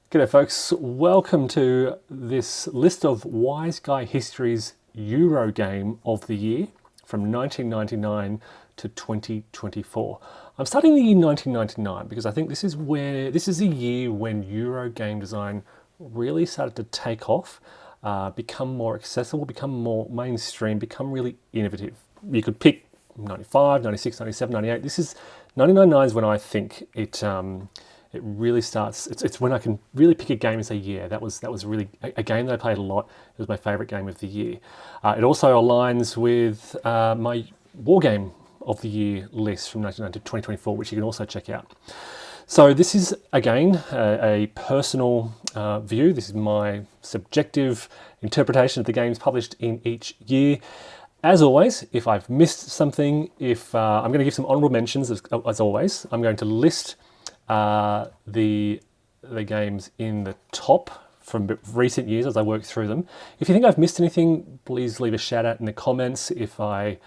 G'day folks, welcome to this list of Wise Guy History's Euro Game of the Year from 1999 to 2024. I'm starting the year 1999 because I think this is a year when Euro game design really started to take off, become more accessible, become more mainstream, become really innovative. You could pick 95, 96, 97, 98. 1999 is when I think it really starts. It's when I can really pick a game and say, yeah, that was really a game that I played a lot. It was my favourite game of the year. It also aligns with my War Game of the Year list from 1999 to 2024, which you can also check out. So this is, again, a personal view. This is my subjective interpretation of the games published in each year. As always, if I've missed something, I'm going to give some honourable mentions, as always. I'm going to list the games in the top from recent years as I work through them. If you think I've missed anything, please leave a shout out in the comments. If you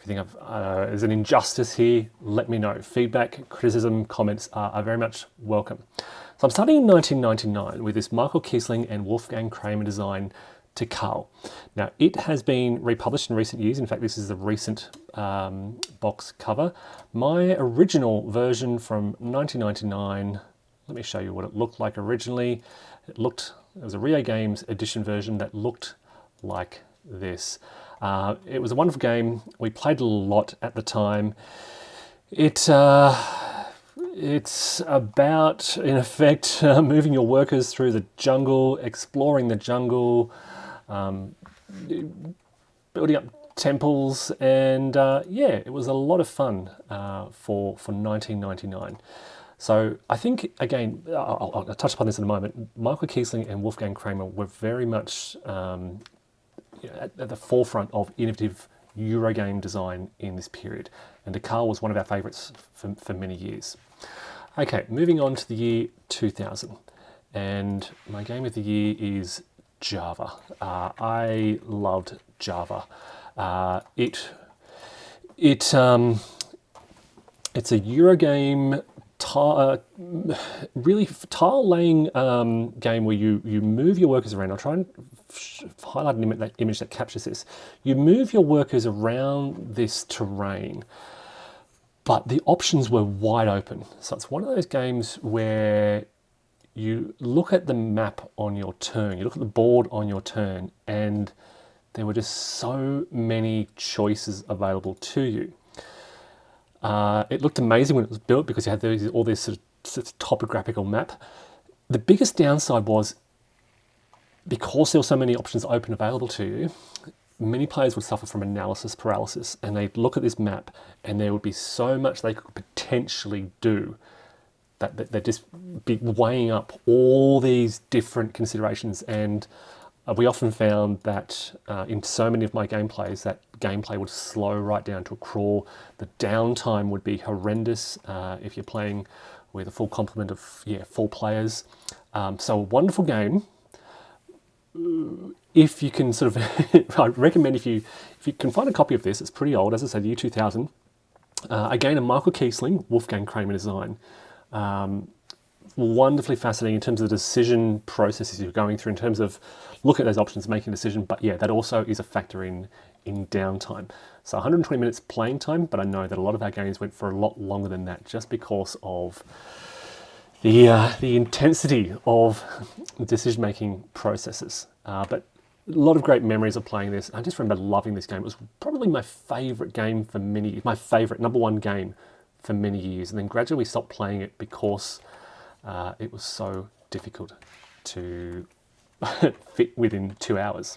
think there's an injustice here, let me know. Feedback, criticism, comments are very much welcome. So I'm starting in 1999 with this Michael Kiesling and Wolfgang Kramer design to Carl. Now, it has been republished in recent years. In fact, this is the recent box cover. My original version from 1999, let me show you what it looked like originally. It was a Rio Games edition version that looked like this. It was a wonderful game. We played it a lot at the time. It's about, in effect, moving your workers through the jungle, exploring the jungle, building up temples, and yeah, it was a lot of fun for 1999. So I think, again, I'll touch upon this in a moment, Michael Kiesling and Wolfgang Kramer were very much at the forefront of innovative Eurogame design in this period, and Carl was one of our favourites for many years. Okay, moving on to the year 2000, and my game of the year is Java. I loved Java. It's a Eurogame really tile laying game where you move your workers around. I'll try and highlight an image that captures this. You move your workers around this terrain, but the options were wide open. So it's one of those games where you look at the map on your turn, you look at the board on your turn, and there were just so many choices available to you. It looked amazing when it was built because you had all this sort of topographical map. The biggest downside was, because there were so many options open available to you, many players would suffer from analysis paralysis, and they'd look at this map and there would be so much they could potentially do that they'd just be weighing up all these different considerations. And we often found that in so many of my gameplays, that gameplay would slow right down to a crawl. The downtime would be horrendous if you're playing with a full complement of 4 players. So a wonderful game. If you can sort of, I recommend if you can find a copy of this, it's pretty old, as I said, year 2000. Again, a Michael Kiesling, Wolfgang Kramer design. Wonderfully fascinating in terms of the decision processes you're going through, in terms of looking at those options, making a decision. But yeah, that also is a factor in downtime. So 120 minutes playing time, but I know that a lot of our games went for a lot longer than that, just because of the intensity of decision-making processes. But a lot of great memories of playing this. I just remember loving this game. It was probably my favourite game for many years, my favourite number one game for many years, and then gradually we stopped playing it because it was so difficult to fit within 2 hours.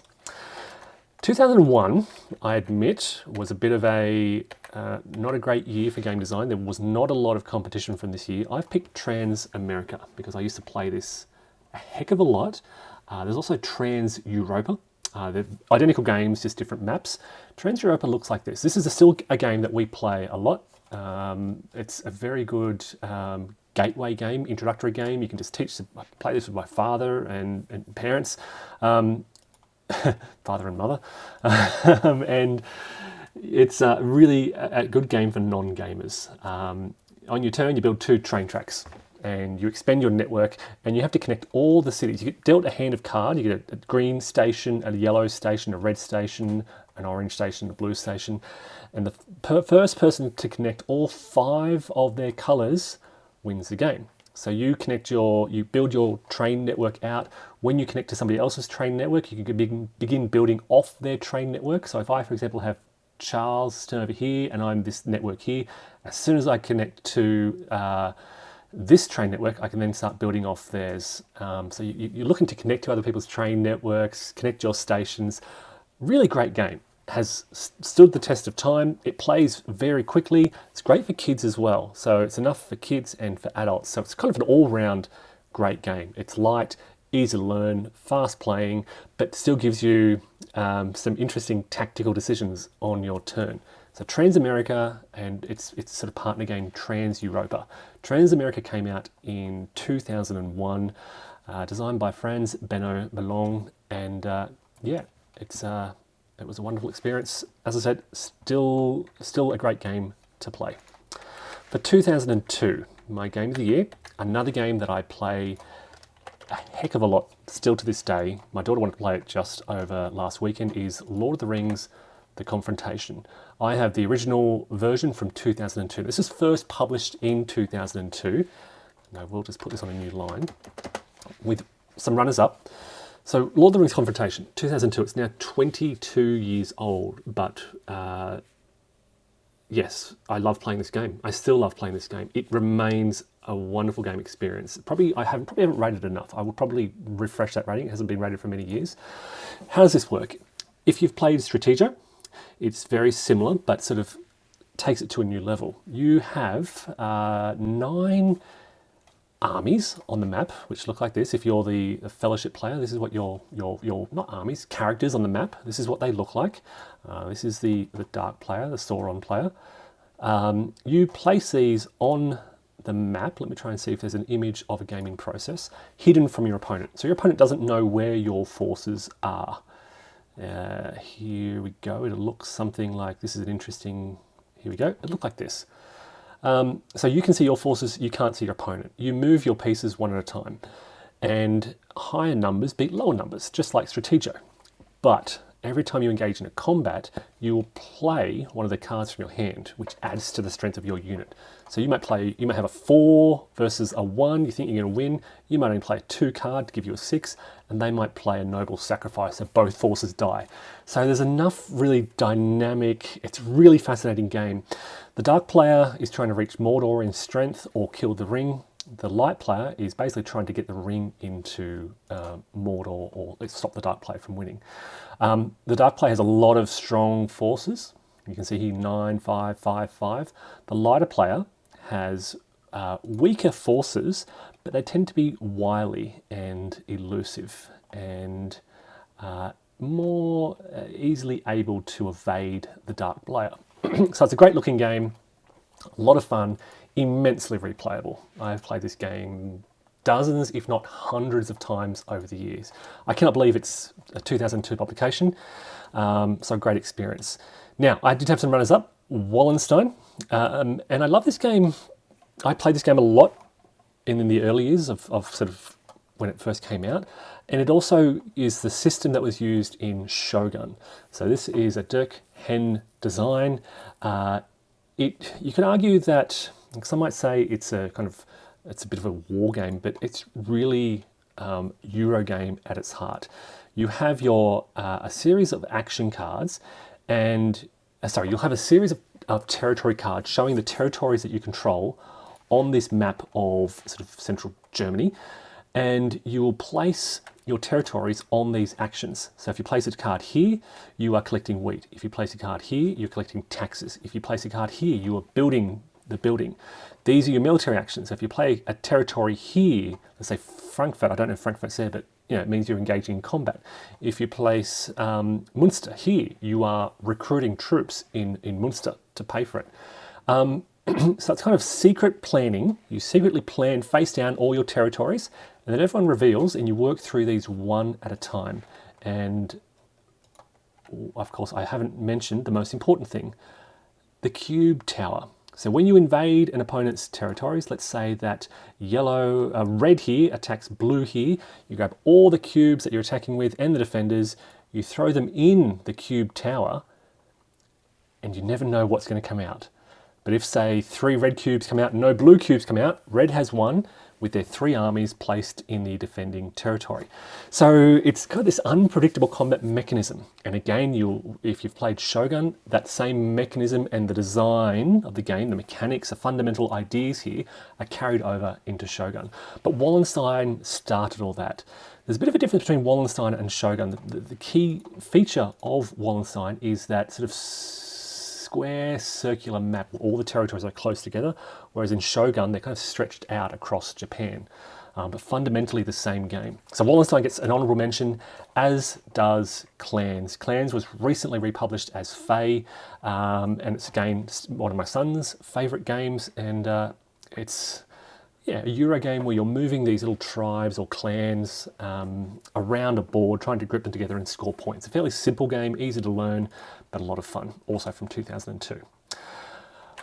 2001, I admit, was a bit of not a great year for game design. There was not a lot of competition from this year. I've picked TransAmerica because I used to play this a heck of a lot. There's also Trans-Europa. They're identical games, just different maps. Trans-Europa looks like this. This is still a game that we play a lot. It's a very good gateway game, introductory game. You can just play this with my father and parents, father and mother, and it's really a good game for non-gamers. On your turn, you build 2 train tracks. and you expend your network, and you have to connect all the cities. You get dealt a hand of card. You get a green station, a yellow station, a red station, an orange station, a blue station, and the first person to connect all 5 of their colors wins the game. So you build your train network out. When you connect to somebody else's train network, you can begin building off their train network. So if I, for example, have Charles turn over here and I'm this network here, as soon as I connect to this train network, I can then start building off theirs. So you're looking to connect to other people's train networks, connect your stations. Really great game. Has stood the test of time. It plays very quickly. It's great for kids as well. So it's enough for kids and for adults. So it's kind of an all-round great game. It's light, easy to learn, fast playing, but still gives you some interesting tactical decisions on your turn. So TransAmerica and its sort of partner game TransEuropa. TransAmerica came out in 2001, designed by Franz Benno Malone, and yeah, it was a wonderful experience. As I said, still a great game to play. For 2002, my game of the year, another game that I play a heck of a lot still to this day. My daughter wanted to play it just over last weekend, is Lord of the Rings, The Confrontation. I have the original version from 2002. This was first published in 2002. No, we'll just put this on a new line with some runners-up. So Lord of the Rings Confrontation, 2002, it's now 22 years old, but yes, I love playing this game. I still love playing this game. It remains a wonderful game experience. I haven't rated it enough. I will probably refresh that rating. It hasn't been rated for many years. How does this work? If you've played Strategia, it's very similar, but sort of takes it to a new level. You have 9 armies on the map, which look like this. If you're the Fellowship player, this is what your not armies, characters on the map. This is what they look like. This is the Dark player, the Sauron player. You place these on the map. Let me try and see if there's an image of a gaming process hidden from your opponent. So your opponent doesn't know where your forces are. Here we go. It'll look something like this. Is an interesting. Here we go. It looked like this. So you can see your forces, you can't see your opponent. You move your pieces one at a time, and higher numbers beat lower numbers, just like Strategia. But every time you engage in a combat, you will play one of the cards from your hand, which adds to the strength of your unit. So you might have a 4 versus a 1, you think you're going to win. You might only play a 2 card to give you a 6, and they might play a noble sacrifice, so both forces die. So there's enough really dynamic, it's a really fascinating game. The Dark player is trying to reach Mordor in strength or kill the ring. The Light player is basically trying to get the ring into Mordor or stop the Dark player from winning. The Dark player has a lot of strong forces. You can see here 9, 5, 5, 5. The Lighter player has weaker forces, but they tend to be wily and elusive and more easily able to evade the Dark player. So it's a great looking game, a lot of fun, immensely replayable. I've played this game dozens, if not hundreds of times over the years. I cannot believe it's a 2002 publication, so great experience. Now, I did have some runners-up, Wallenstein, and I love this game. I played this game a lot in the early years of sort of when it first came out, and it also is the system that was used in Shogun. So this is a Dirk Henn design. You could argue that some might say it's a bit of a war game, but it's really Euro game at its heart. You have a series of action cards, and you'll have a series of territory cards showing the territories that you control on this map of sort of central Germany, and you will place your territories on these actions. So if you place a card here, you are collecting wheat. If you place a card here, you're collecting taxes. If you place a card here, you are building the building. These are your military actions. So if you play a territory here, let's say Frankfurt, I don't know if Frankfurt's there, but it means you're engaging in combat. If you place Munster here, you are recruiting troops in Munster to pay for it. So it's kind of secret planning. You secretly plan face down all your territories, and then everyone reveals, and you work through these one at a time. And of course, I haven't mentioned the most important thing, the cube tower. So when you invade an opponent's territories, let's say that red here attacks blue here, you grab all the cubes that you're attacking with and the defenders, you throw them in the cube tower, and you never know what's going to come out. But if, say, 3 red cubes come out and no blue cubes come out, red has won with their 3 armies placed in the defending territory. So it's got this unpredictable combat mechanism. And again, if you've played Shogun, that same mechanism and the design of the game, the mechanics, the fundamental ideas here are carried over into Shogun. But Wallenstein started all that. There's a bit of a difference between Wallenstein and Shogun. The key feature of Wallenstein is that sort of square circular map where all the territories are close together, whereas in Shogun they're kind of stretched out across Japan, but fundamentally the same game. So Wallenstein gets an honourable mention, as does Clans. Clans was recently republished as Fae, and it's again one of my son's favourite games, and it's a Euro game where you're moving these little tribes or clans around a board, trying to grip them together and score points. A fairly simple game, easy to learn, but a lot of fun, also from 2002.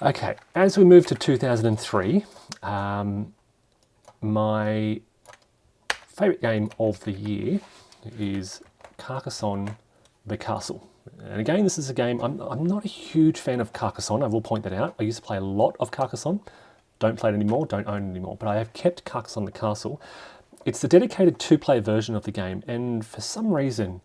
Okay, as we move to 2003, my favourite game of the year is Carcassonne, the Castle. And again, this is a game, I'm not a huge fan of Carcassonne, I will point that out. I used to play a lot of Carcassonne. Don't play it anymore, don't own it anymore, but I have kept Carcassonne the Castle. It's the dedicated 2-player version of the game, and for some reason,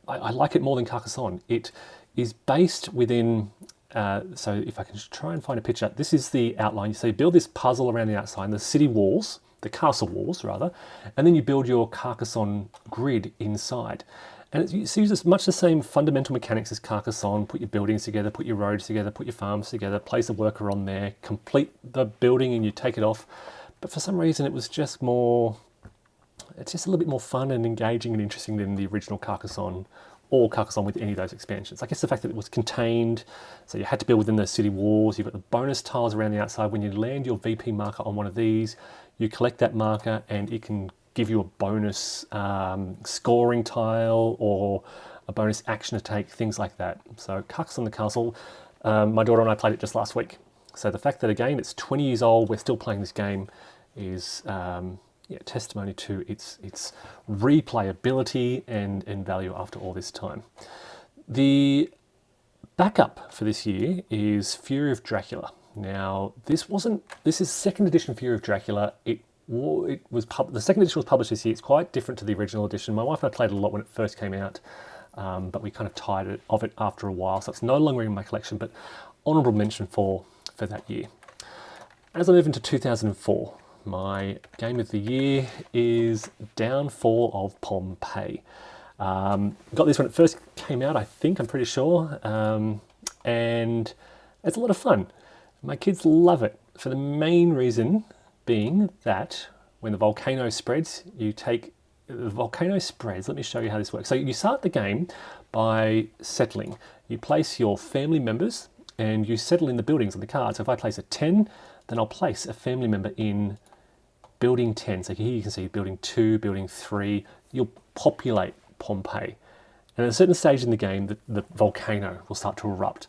I like it more than Carcassonne. It is based within, so if I can try and find a picture, this is the outline. So you build this puzzle around the outside, the city walls, the castle walls rather, and then you build your Carcassonne grid inside. And it uses much the same fundamental mechanics as Carcassonne. Put your buildings together, put your roads together, put your farms together, place a worker on there, complete the building and you take it off. But for some reason it was just it's just a little bit more fun and engaging and interesting than the original Carcassonne or Carcassonne with any of those expansions. I guess the fact that it was contained, so you had to build within the city walls, you've got the bonus tiles around the outside. When you land your VP marker on one of these, you collect that marker and it can give you a bonus scoring tile or a bonus action to take, things like that. So Carcassonne the Castle, my daughter and I played it just last week. So the fact that again it's 20 years old, we're still playing this game is testimony to its replayability and value after all this time. The backup for this year is Fury of Dracula. Now this is second edition Fury of Dracula. The second edition was published this year. It's quite different to the original edition. My wife and I played it a lot when it first came out, but we kind of tired of it after a while, so it's no longer in my collection, but honourable mention for that year. As I move into 2004, my game of the year is Downfall of Pompeii. Got this when it first came out, I think, I'm pretty sure, and it's a lot of fun. My kids love it for the main reason being that when the volcano spreads, let me show you how this works. So you start the game by settling. You place your family members and you settle in the buildings on the card. So if I place a 10, then I'll place a family member in building 10. So here you can see building 2, building 3, you'll populate Pompeii. And at a certain stage in the game, the volcano will start to erupt.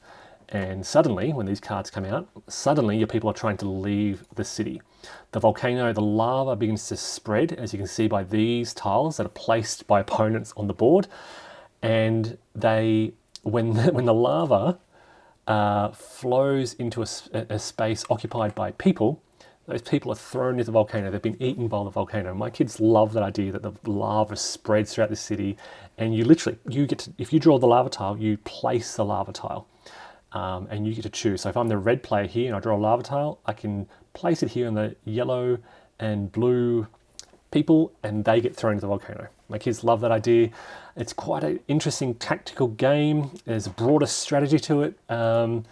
And suddenly, when these cards come out, suddenly your people are trying to leave the city. The volcano, the lava begins to spread, as you can see by these tiles that are placed by opponents on the board. And when the lava flows into a space occupied by people, those people are thrown into the volcano. They've been eaten by the volcano. My kids love that idea that the lava spreads throughout the city, and if you draw the lava tile, you place the lava tile. And you get to choose. So if I'm the red player here and I draw a lava tile, I can place it here on the yellow and blue people and they get thrown into the volcano. My kids love that idea. It's quite an interesting tactical game. There's a broader strategy to it. So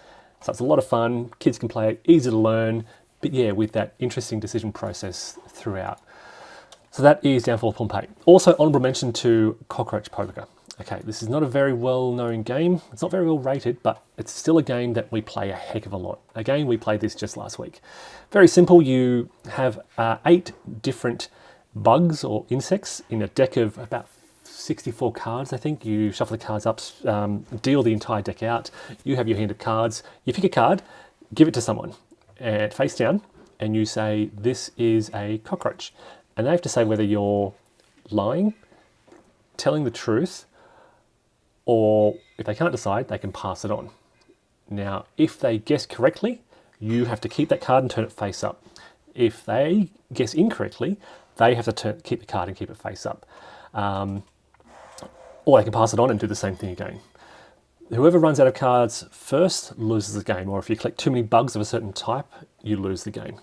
it's a lot of fun. Kids can play it, easy to learn, but yeah, with that interesting decision process throughout. So that is Downfall of Pompeii. Also honourable mention to Cockroach Poker. Okay, this is not a very well-known game. It's not very well rated, but it's still a game that we play a heck of a lot. Again, we played this just last week. Very simple. You have 8 different bugs or insects in a deck of about 64 cards, I think. You shuffle the cards up, deal the entire deck out. You have your hand of cards. You pick a card, give it to someone. face down, and you say, this is a cockroach. And they have to say whether you're lying, telling the truth, or if they can't decide, they can pass it on. Now, if they guess correctly, you have to keep that card and turn it face up. If they guess incorrectly, they have to keep the card and keep it face up. Or they can pass it on and do the same thing again. Whoever runs out of cards first loses the game, or if you collect too many bugs of a certain type, you lose the game.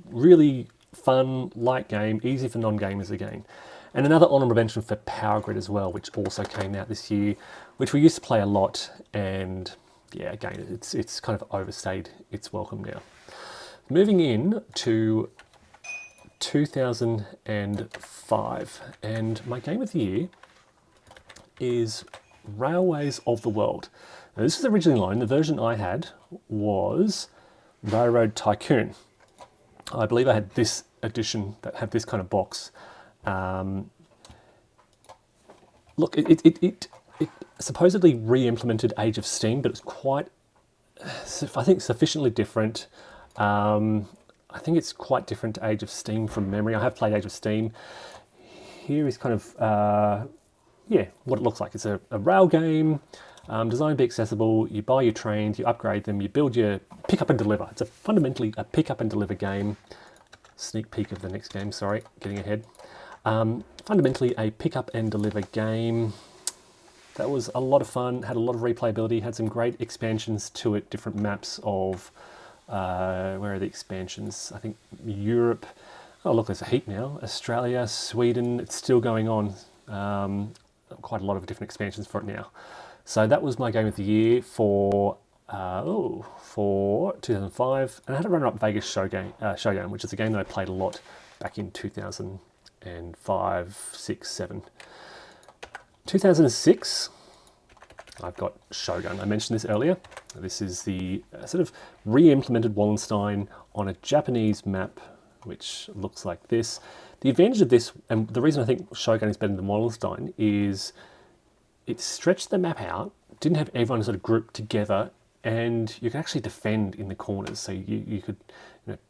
Really fun, light game, easy for non-gamers again. And another honourable mention for Power Grid as well, which also came out this year, which we used to play a lot, and yeah, again, it's kind of overstayed its welcome now. Moving in to 2005, and my game of the year is Railways of the World. Now, this was originally line. The version I had was Railroad Tycoon. I believe I had this edition that had this kind of box. Look, it supposedly re-implemented Age of Steam, but it's quite, I think, sufficiently different. I think it's quite different to Age of Steam from memory. I have played Age of Steam. Here is kind of, yeah, what it looks like. It's a rail game, designed to be accessible. You buy your trains, you upgrade them, you build your pick up and deliver. It's fundamentally a pick up and deliver game. Sneak peek of the next game, sorry, getting ahead. Fundamentally a pick up and deliver game. That was a lot of fun, had a lot of replayability, had some great expansions to it, different maps of, where are the expansions? I think Europe. Oh look, there's a heap now. Australia, Sweden, it's still going on. Quite a lot of different expansions for it now. So that was my game of the year for 2005, and I had a runner-up Vegas Shogun, which is a game that I played a lot back in 2005, 6, 7. 2006, I've got Shogun. I mentioned this earlier. This is the sort of re-implemented Wallenstein on a Japanese map, which looks like this. The advantage of this, and the reason I think Shogun is better than Wallenstein, is it stretched the map out, didn't have everyone sort of grouped together, and you could actually defend in the corners. So you could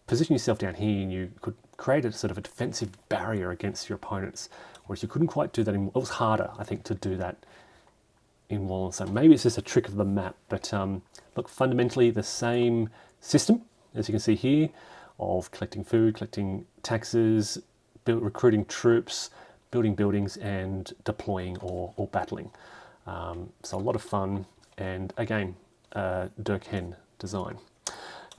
position yourself down here, and you could create a sort of a defensive barrier against your opponents, whereas you couldn't quite do that. It was harder, I think, to do that in Wallenstein. Maybe it's just a trick of the map, but look, fundamentally the same system, as you can see here, of collecting food, collecting taxes, recruiting troops, building buildings, and deploying or battling. So a lot of fun, and again, Dirk Henn design.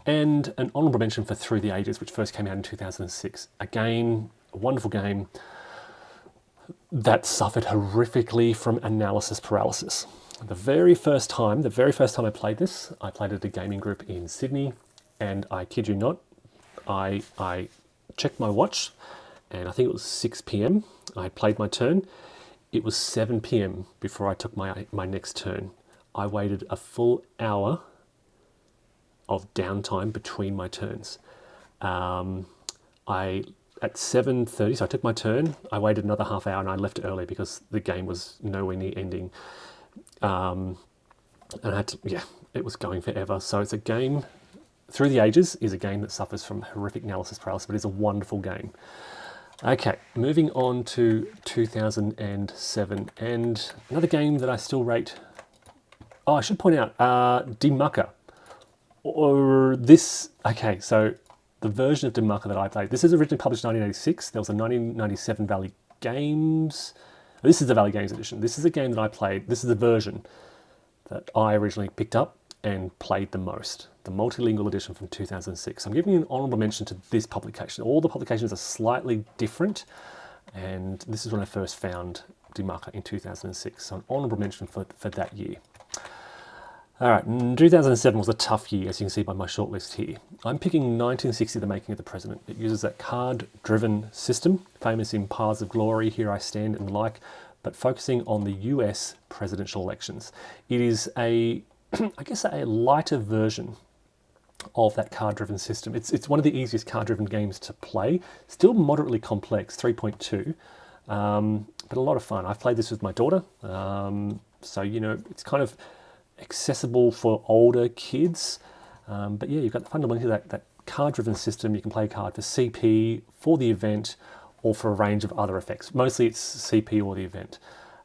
And an honourable mention for Through the Ages, which first came out in 2006. Again, a wonderful game that suffered horrifically from analysis paralysis. The very first time I played this, I played at a gaming group in Sydney, and I kid you not, I checked my watch, and I think it was 6 p.m. I played my turn. It was 7 p.m. before I took my next turn. I waited a full hour of downtime between my turns. At 7:30, so I took my turn, I waited another half hour and I left early because the game was nowhere near ending. And I had to, it was going forever. So it's a game, Through the Ages is a game that suffers from horrific analysis paralysis, but it's a wonderful game. Okay, moving on to 2007, and another game that I still rate. Oh, I should point out, Die Macher. Or this, okay, so the version of Die Macher that I played, this is originally published in 1986. There was a 1997 Valley Games. This is the Valley Games edition. This is a game that I played. This is the version that I originally picked up and played the most. The multilingual edition from 2006. I'm giving you an honourable mention to this publication. All the publications are slightly different, and this is when I first found Die Macher in 2006. So an honourable mention for that year. All right, 2007 was a tough year, as you can see by my shortlist here. I'm picking 1960, The Making of the President. It uses that card-driven system, famous in Paths of Glory, Here I Stand, and the like, but focusing on the US presidential elections. It is I guess a lighter version of that card-driven system. It's one of the easiest card-driven games to play. Still moderately complex, 3.2, but a lot of fun. I've played this with my daughter, so it's kind of accessible for older kids. But yeah, you've got fundamentally that card-driven system. You can play a card for CP, for the event, or for a range of other effects. Mostly it's CP or the event.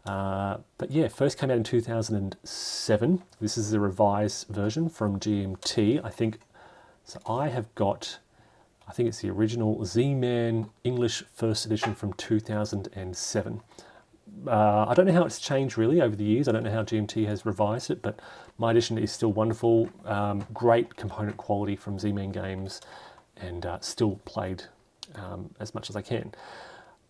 But yeah, first came out in 2007. This is the revised version from GMT, I think. So I think it's the original Z-Man English first edition from 2007. I don't know how it's changed really over the years. I don't know how GMT has revised it, but my edition is still wonderful. Great component quality from Z-Man Games, and still played as much as I can.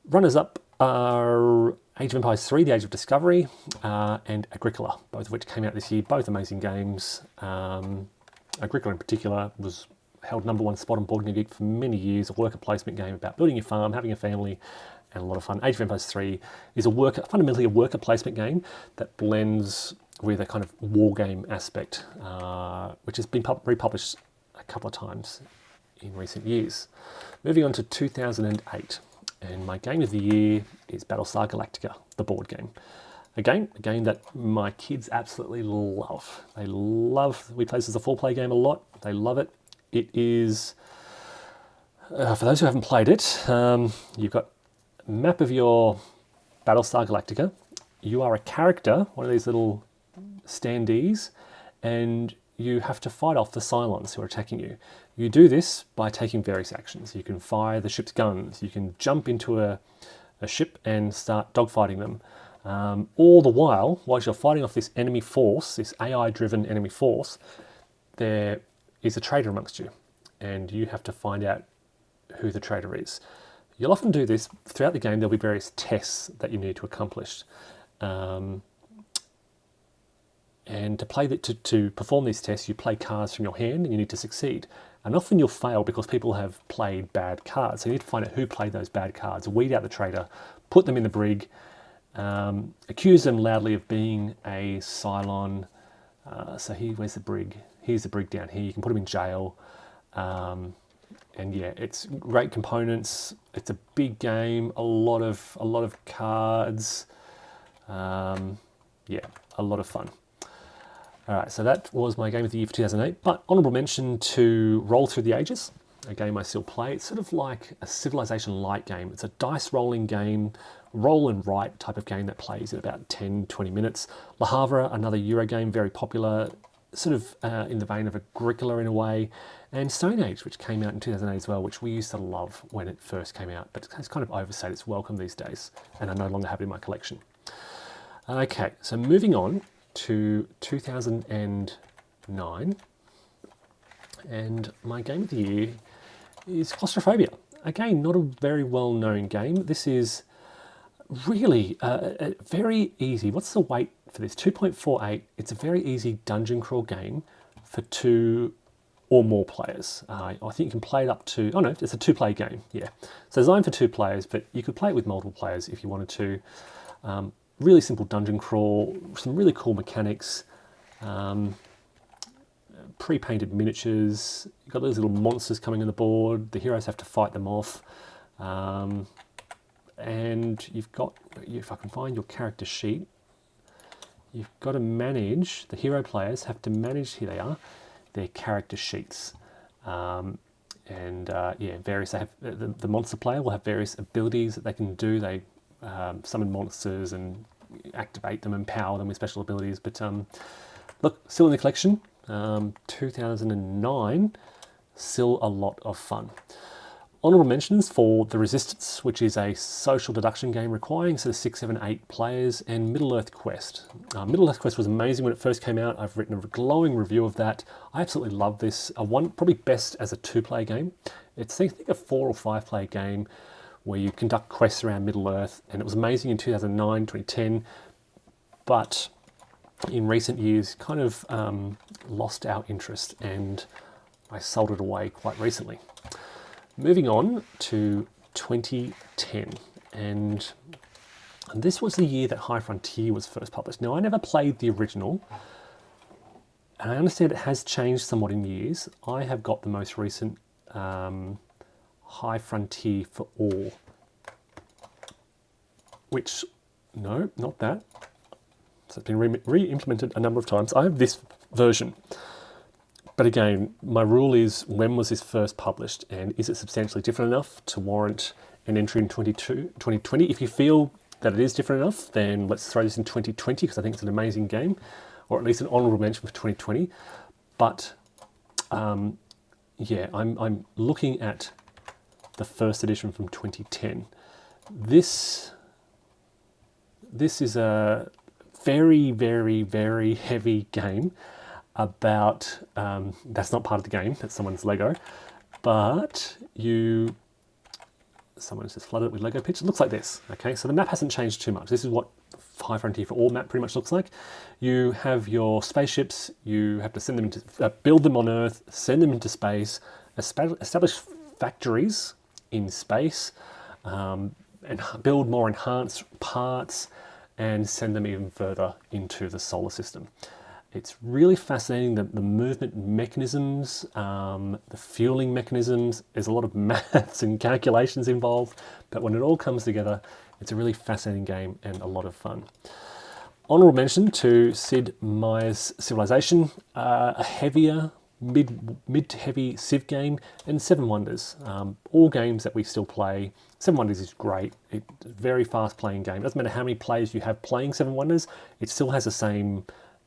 Runners up are Age of Empires 3, The Age of Discovery, and Agricola, both of which came out this year. Both amazing games. Agricola in particular was held #1 spot on Board Game Geek for many years. A worker placement game about building your farm, having a family, and a lot of fun. Age of Empires 3 is fundamentally a worker placement game that blends with a kind of war game aspect, which has been republished a couple of times in recent years. Moving on to 2008, and my game of the year is Battlestar Galactica, the board game. A game that my kids absolutely love. We play this as a 4-player game a lot. They love it. It is, for those who haven't played it, you've got a map of your Battlestar Galactica. You are a character, one of these little standees, and you have to fight off the Cylons who are attacking you. You do this by taking various actions. You can fire the ship's guns. You can jump into a ship and start dogfighting them. All the whilst you're fighting off this enemy force, this AI-driven enemy force, there is a traitor amongst you, and you have to find out who the traitor is. You'll often do this throughout the game. There'll be various tests that you need to accomplish. And to perform these tests, you play cards from your hand and you need to succeed. And often you'll fail because people have played bad cards. So you need to find out who played those bad cards, weed out the traitor, put them in the brig, accuse them loudly of being a Cylon. Where's the brig? Here's the brig down here. You can put them in jail. And yeah, it's great components. It's a big game, a lot of cards. Yeah, a lot of fun. All right, so that was my game of the year for 2008. But honourable mention to Roll Through the Ages, a game I still play. It's sort of like a Civilization-like game. It's a dice rolling game, roll and write type of game that plays in about 10, 20 minutes. Le Havre, another Euro game, very popular, sort of in the vein of Agricola in a way. And Stone Age, which came out in 2008 as well, which we used to love when it first came out, but it's kind of overstayed its welcome these days, and I no longer have it in my collection. Okay, so moving on to 2009, and my game of the year is Claustrophobia. Again, not a very well-known game. This is really very easy. What's the weight for this? 2.48. It's a very easy dungeon crawl game for 2 or more players. I think you can play it up to, oh no, it's a 2-player game, yeah. So designed for 2 players, but you could play it with multiple players if you wanted to. Really simple dungeon crawl, some really cool mechanics, pre-painted miniatures. You've got those little monsters coming on the board. The heroes have to fight them off. And you've got, if I can find your character sheet, you've got to manage, the hero players have to manage, here they are, their character sheets. Yeah, various, they have, the monster player will have various abilities that they can do. They summon monsters and activate them, empower them with special abilities. But look, still in the collection, 2009, still a lot of fun. Honourable mentions for The Resistance, which is a social deduction game requiring sort of 6, 7, 8 players, and Middle-earth Quest. Middle-earth Quest was amazing when it first came out. I've written a glowing review of that. I absolutely love this. Probably best as a 2-player game. It's, I think, a 4 or 5-player game where you conduct quests around Middle-earth, and it was amazing in 2009, 2010, but in recent years kind of lost our interest, and I sold it away quite recently. Moving on to 2010, and this was the year that High Frontier was first published. Now, I never played the original, and I understand it has changed somewhat in years. I have got the most recent High Frontier for All, which, no, not that. So it's been re-implemented a number of times. I have this version. But again, my rule is, when was this first published, and is it substantially different enough to warrant an entry in 2020? If you feel that it is different enough, then let's throw this in 2020, because I think it's an amazing game, or at least an honourable mention for 2020. But yeah, I'm looking at the first edition from 2010. This is a very, very, very heavy game about, that's not part of the game, that's someone's Lego, but someone just flooded it with Lego pictures. It looks like this, okay? So the map hasn't changed too much. This is what High Frontier for All map pretty much looks like. You have your spaceships, you have to send them into, build them on Earth, send them into space, establish factories in space, and build more enhanced parts, and send them even further into the solar system. It's really fascinating, the movement mechanisms, the fueling mechanisms. There's a lot of maths and calculations involved, but when it all comes together, it's a really fascinating game and a lot of fun. Honourable mention to Sid Meier's Civilization, a heavier, mid to heavy Civ game, and Seven Wonders. All games that we still play. Seven Wonders is great. It's a very fast playing game. It doesn't matter how many players you have playing Seven Wonders, it still has the same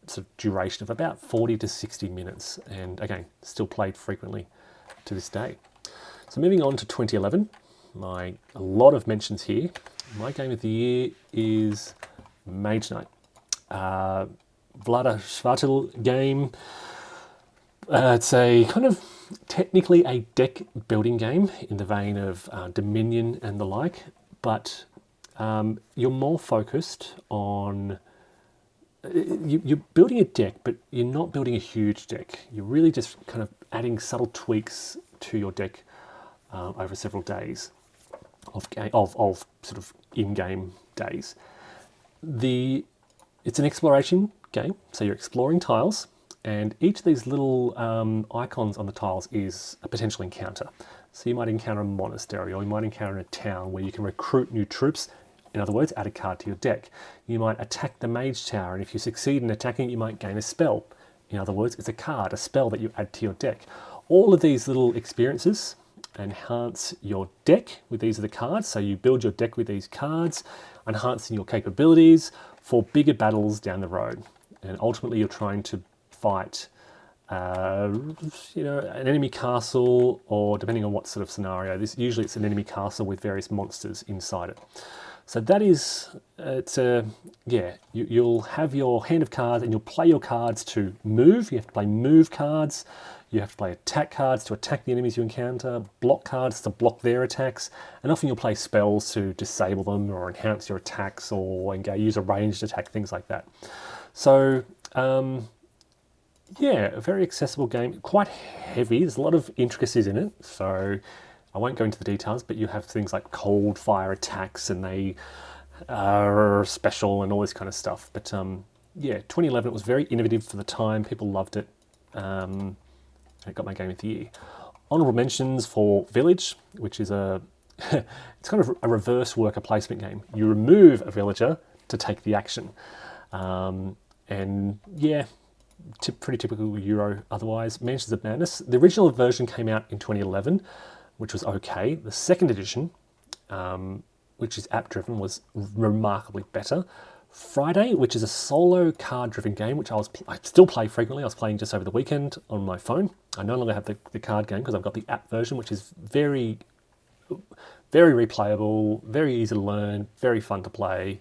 sort of duration of about 40 to 60 minutes. And again, still played frequently to this day. So moving on to 2011, a lot of mentions here. My game of the year is Mage Knight. Vlada Schvartil game. It's a kind of technically a deck building game in the vein of Dominion and the like, but you're more focused on, you're building a deck, but you're not building a huge deck. You're really just kind of adding subtle tweaks to your deck over several days of sort of in-game days. It's an exploration game, so you're exploring tiles, and each of these little icons on the tiles is a potential encounter. So you might encounter a monastery, or you might encounter a town where you can recruit new troops. In other words, add a card to your deck. You might attack the mage tower, and if you succeed in attacking it, you might gain a spell. In other words, it's a card, a spell that you add to your deck. All of these little experiences enhance your deck with these are the cards. So you build your deck with these cards, enhancing your capabilities for bigger battles down the road. And ultimately, you're trying to fight an enemy castle, or depending on what sort of scenario, usually it's an enemy castle with various monsters inside it. So that is, you'll have your hand of cards, and you'll play your cards to move. You have to play move cards. You have to play attack cards to attack the enemies you encounter, block cards to block their attacks, and often you'll play spells to disable them or enhance your attacks, or use a ranged attack, things like that. So, a very accessible game, quite heavy. There's a lot of intricacies in it, so I won't go into the details, but you have things like cold fire attacks, and they are special and all this kind of stuff. But 2011, it was very innovative for the time. People loved it. It got my game of the year. Honourable mentions for Village, which is it's kind of a reverse worker placement game. You remove a villager to take the action. Pretty typical Euro otherwise. Mansions of Madness. The original version came out in 2011, which was okay. The second edition, which is app-driven, was remarkably better. Friday, which is a solo card-driven game, which I still play frequently. I was playing just over the weekend on my phone. I no longer have the card game because I've got the app version, which is very, very replayable, very easy to learn, very fun to play,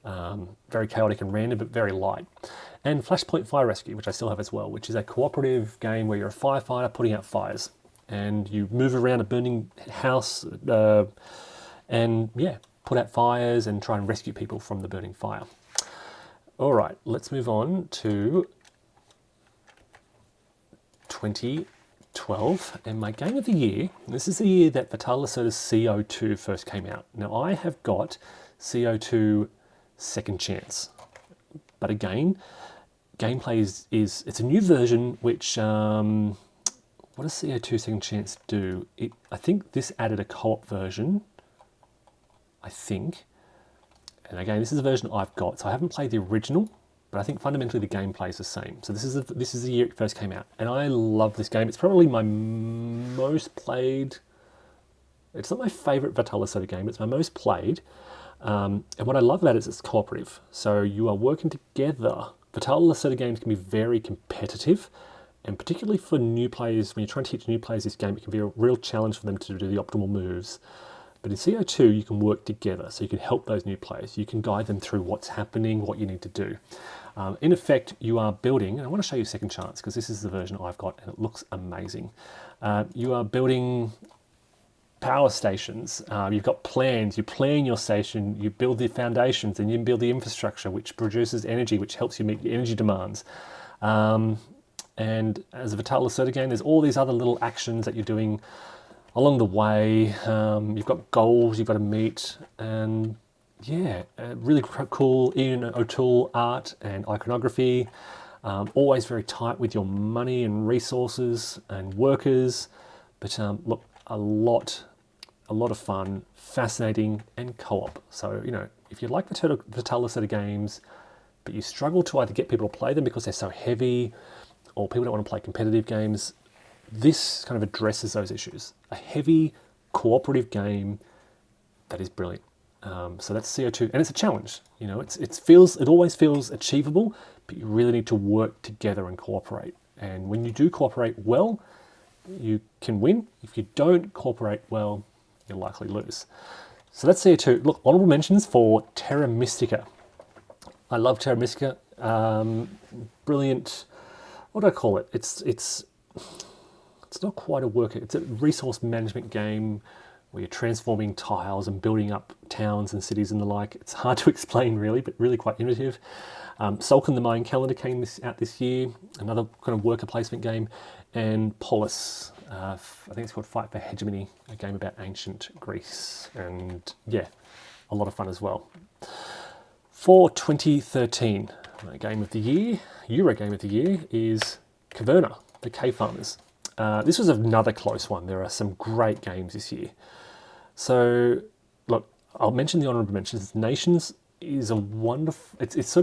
very chaotic and random, but very light. And Flashpoint Fire Rescue, which I still have as well, which is a cooperative game where you're a firefighter putting out fires, and you move around a burning house put out fires and try and rescue people from the burning fire. All right, let's move on to 2012, and my game of the year. This is the year that Vital Lacerda's CO2 first came out. Now, I have got CO2 Second Chance, but again, gameplay is it's a new version. Which what does CO2 Second Chance do? I think this added a co-op version. I think, and again, this is a version I've got, so I haven't played the original, but I think fundamentally the gameplay is the same. So this is the year it first came out, and I love this game. It's probably my most played. It's not my favourite Battlestar game, but it's my most played. And what I love about it is it's cooperative. So you are working together. Battlestar games can be very competitive, and particularly for new players, when you're trying to teach new players this game, it can be a real challenge for them to do the optimal moves. But in CO2, you can work together, so you can help those new players. You can guide them through what's happening, what you need to do. In effect, you are building, and I want to show you Second Chance, because this is the version I've got, and it looks amazing. You are building power stations. You've got plans. You plan your station. You build the foundations, and you build the infrastructure, which produces energy, which helps you meet your energy demands. And as a Battlestar game, there's all these other little actions that you're doing along the way. You've got goals you've got to meet, and yeah, really cool Ian O'Toole art and iconography. Always very tight with your money and resources and workers, but look, a lot of fun, fascinating, and co-op. So if you like the Battlestar games, but you struggle to either get people to play them because they're so heavy, or people don't want to play competitive games, this kind of addresses those issues. A heavy, cooperative game that is brilliant. So that's CO2, and it's a challenge. It always feels achievable, but you really need to work together and cooperate. And when you do cooperate well, you can win. If you don't cooperate well, you'll likely lose. So that's CO2. Look, honorable mentions for Terra Mystica. I love Terra Mystica. Brilliant. What do I call it? It's not quite a worker. It's a resource management game where you're transforming tiles and building up towns and cities and the like. It's hard to explain really, but really quite innovative. Sulcan the Mayan Calendar came out this year, another kind of worker placement game. And Polis, I think it's called Fight for Hegemony, a game about ancient Greece. And yeah, a lot of fun as well. For 2013, my game of the year, Euro game of the year, is Caverna, the Cave Farmers. This was another close one. There are some great games this year. So, look, I'll mention the honorable mentions. Nations is a wonderful. It's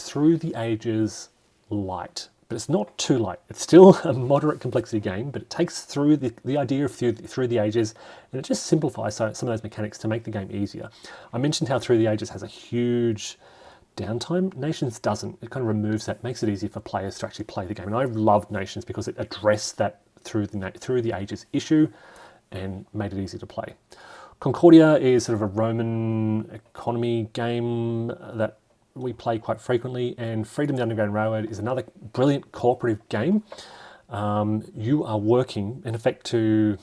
through the ages light, but it's not too light. It's still a moderate complexity game, but it takes through the idea of through the ages, and it just simplifies some of those mechanics to make the game easier. I mentioned how Through the Ages has a huge downtime. Nations doesn't. It kind of removes that, makes it easier for players to actually play the game. And I loved Nations because it addressed that through the ages issue and made it easy to play. Concordia is sort of a Roman economy game that we play quite frequently, and Freedom the Underground Railroad is another brilliant cooperative game. You are working, in effect, to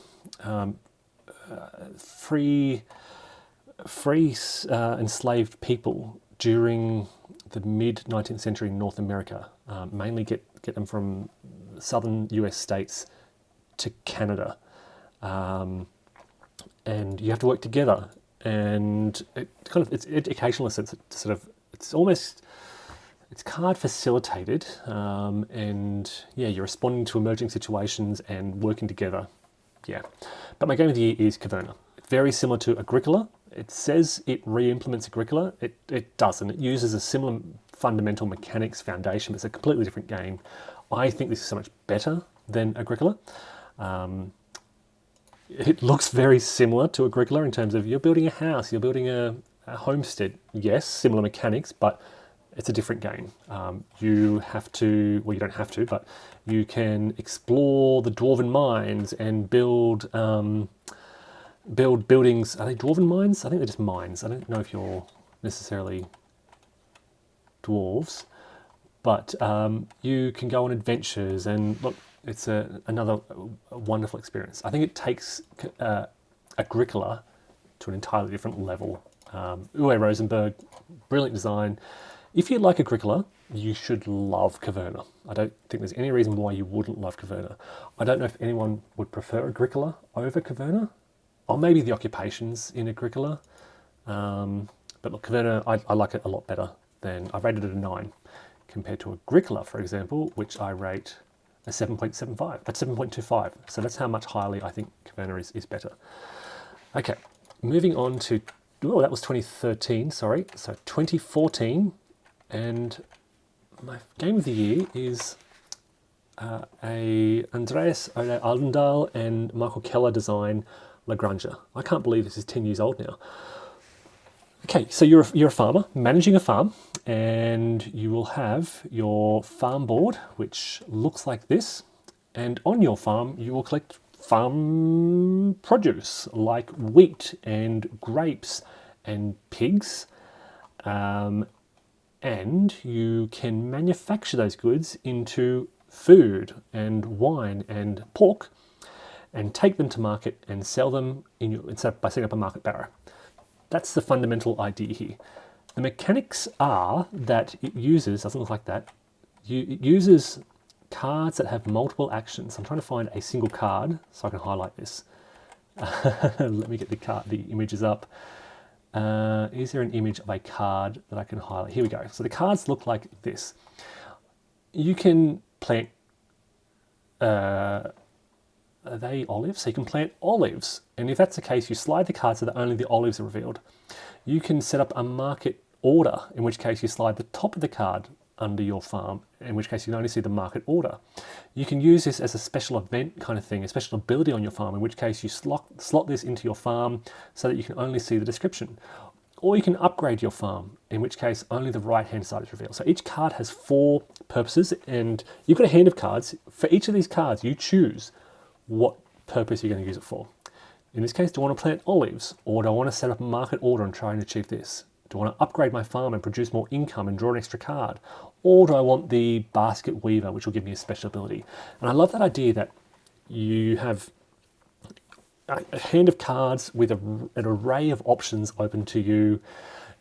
free enslaved people during the mid-19th century in North America. Mainly get them from southern US states to Canada. And you have to work together, and it's educational in a sense. It's card facilitated, and yeah, you're responding to emerging situations and working together. Yeah, but my game of the year is Caverna. It's very similar to Agricola. It says it re-implements Agricola. It doesn't. It uses a similar fundamental mechanics foundation, but it's a completely different game. I think this is so much better than Agricola. It looks very similar to Agricola in terms of you're building a house, you're building a homestead. Yes, similar mechanics, but it's a different game. You don't have to, but you can explore the dwarven mines and build buildings. Are they dwarven mines? I think they're just mines. I don't know if you're necessarily dwarves, but you can go on adventures, and look, it's another wonderful experience. I think it takes Agricola to an entirely different level. Uwe Rosenberg, brilliant design. If you like Agricola, you should love Caverna. I don't think there's any reason why you wouldn't love Caverna. I don't know if anyone would prefer Agricola over Caverna, or maybe the occupations in Agricola. But look, Caverna, I like it a lot better than, I rated it a 9 compared to Agricola, for example, which I rate a 7.75. That's 7.25. So that's how much highly I think Caverna is better. Okay, moving on to, that was 2013, sorry. So 2014, and my game of the year is a Andreas Aldendal and Michael Keller design Lagrange. I can't believe this is 10 years old now. Okay, so you're a farmer managing a farm, and you will have your farm board, which looks like this. And on your farm, you will collect farm produce like wheat and grapes and pigs. And you can manufacture those goods into food and wine and pork, and take them to market and sell them by setting up a market barrow. That's the fundamental idea here. The mechanics are that it uses, doesn't look like that, it uses cards that have multiple actions. I'm trying to find a single card so I can highlight this. Let me get the images up. Is there an image of a card that I can highlight? Here we go. So the cards look like this. You can plant, are they olives? So you can plant olives. And if that's the case, you slide the card so that only the olives are revealed. You can set up a market order, in which case you slide the top of the card under your farm, in which case you can only see the market order. You can use this as a special event kind of thing, a special ability on your farm, in which case you slot this into your farm so that you can only see the description. Or you can upgrade your farm, in which case only the right-hand side is revealed. So each card has 4 purposes, and you've got a hand of cards. For each of these cards, you choose what purpose you're going to use it for. In this case, do I want to plant olives, or do I want to set up a market order and try and achieve this? Do I want to upgrade my farm and produce more income and draw an extra card? Or do I want the basket weaver, which will give me a special ability? And I love that idea that you have a hand of cards with an array of options open to you,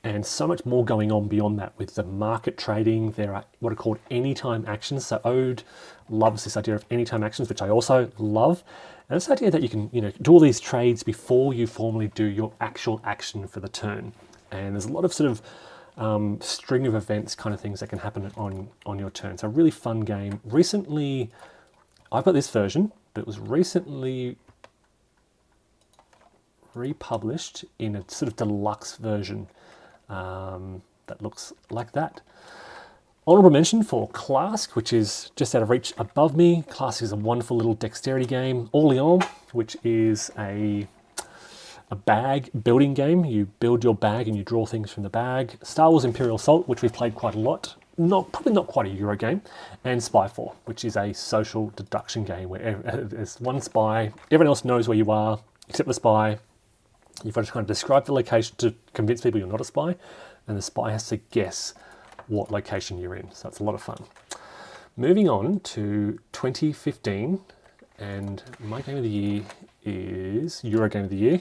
and so much more going on beyond that with the market trading. There are what are called anytime actions. So Ode loves this idea of anytime actions, which I also love. And this idea that you can, do all these trades before you formally do your actual action for the turn. And there's a lot of sort of string of events kind of things that can happen on your turn. So a really fun game. Recently, I've got this version, but it was recently republished in a sort of deluxe version that looks like that. Honorable mention for Clask, which is just out of reach above me. Clask is a wonderful little dexterity game. Orléans, which is a bag building game. You build your bag and you draw things from the bag. Star Wars Imperial Assault, which we've played quite a lot. Probably not quite a Euro game. And Spyfall, which is a social deduction game where there's one spy, everyone else knows where you are except the spy. You've got to kind of describe the location to convince people you're not a spy, and the spy has to guess what location you're in. So it's a lot of fun. Moving on to 2015, and my game of the year is, Euro game of the year,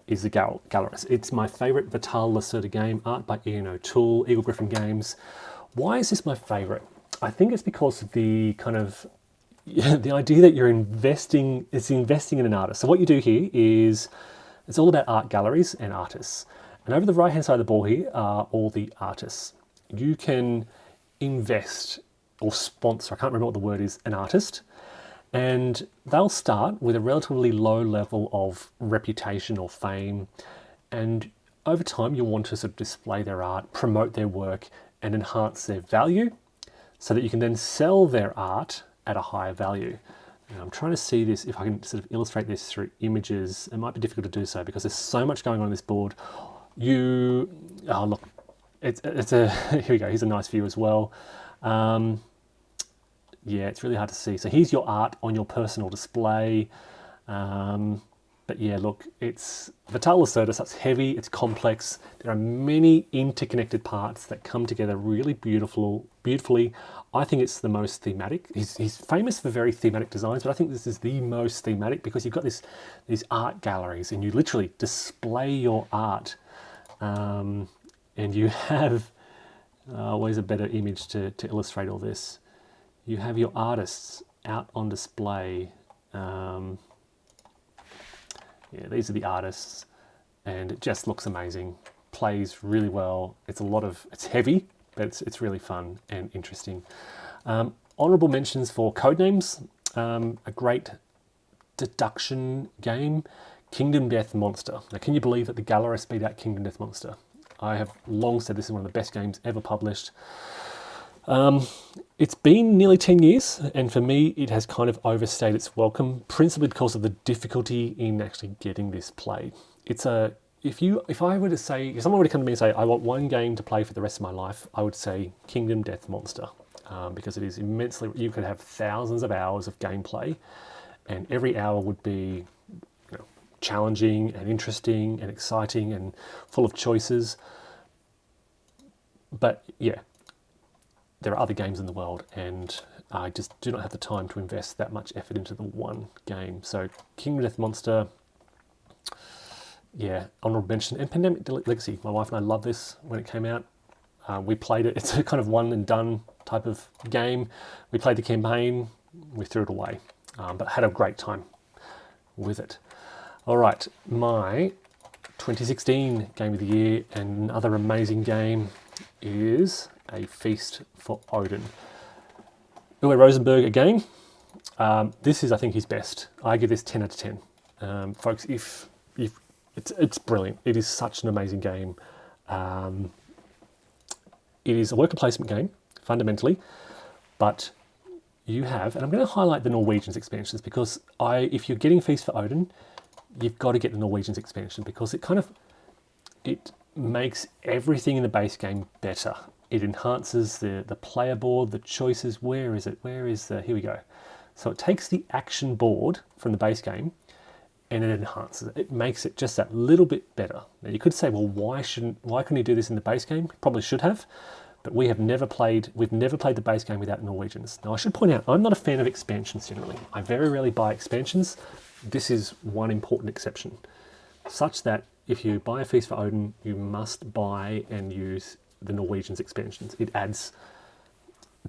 is the Gallerist. It's my favourite Vital Lacerda game, art by Ian O'Toole, Eagle Griffin Games. Why is this my favourite? I think it's because of the kind of, the idea that you're investing in an artist. So what you do here is, it's all about art galleries and artists. And over the right-hand side of the ball here are all the artists. You can invest or sponsor, I can't remember what the word is, an artist. And they'll start with a relatively low level of reputation or fame. And over time, you'll want to sort of display their art, promote their work, and enhance their value so that you can then sell their art at a higher value. And I'm trying to see this, if I can sort of illustrate this through images. It might be difficult to do so because there's so much going on this board. Oh look, here we go, here's a nice view as well. Yeah, it's really hard to see. So here's your art on your personal display. But yeah, look, it's Vital Lacerda, so it's heavy, it's complex. There are many interconnected parts that come together really beautifully. I think it's the most thematic. He's famous for very thematic designs, but I think this is the most thematic because you've got these art galleries and you literally display your art. And you have, where's a better image to illustrate all this? You have your artists out on display. Yeah, these are the artists, and it just looks amazing. Plays really well. It's heavy, but it's really fun and interesting. Honourable mentions for Codenames, a great deduction game, Kingdom Death Monster. Now, can you believe that the Gallerist beat out Kingdom Death Monster? I have long said this is one of the best games ever published. It's been nearly 10 years, and for me, it has kind of overstayed its welcome, principally because of the difficulty in actually getting this played. If someone were to come to me and say, I want one game to play for the rest of my life, I would say Kingdom Death Monster, because it is immensely, you could have thousands of hours of gameplay, and every hour would be challenging and interesting and exciting and full of choices. But yeah, there are other games in the world, and I just do not have the time to invest that much effort into the one game. So Kingdom Death Monster, yeah, honorable mention. And Pandemic Legacy. My wife and I loved this when it came out. We played it. It's a kind of one and done type of game. We played the campaign, we threw it away, but had a great time with it. All right, my 2016 Game of the Year, and another amazing game is A Feast for Odin. Uwe Rosenberg again. This is, I think, his best. I give this 10 out of 10. Folks, if it's brilliant. It is such an amazing game. It is a worker placement game, fundamentally, but you have, and I'm going to highlight the Norwegians expansions, because if you're getting Feast for Odin, you've got to get the Norwegians expansion, because it makes everything in the base game better. It enhances the player board, the choices. Here we go. So it takes the action board from the base game and it enhances it. It makes it just that little bit better. Now you could say, well, why couldn't you do this in the base game? Probably should have, but we've never played the base game without Norwegians. Now I should point out, I'm not a fan of expansions generally. I very rarely buy expansions. This is one important exception, such that if you buy a Feast for Odin, you must buy and use the Norwegians expansions. It adds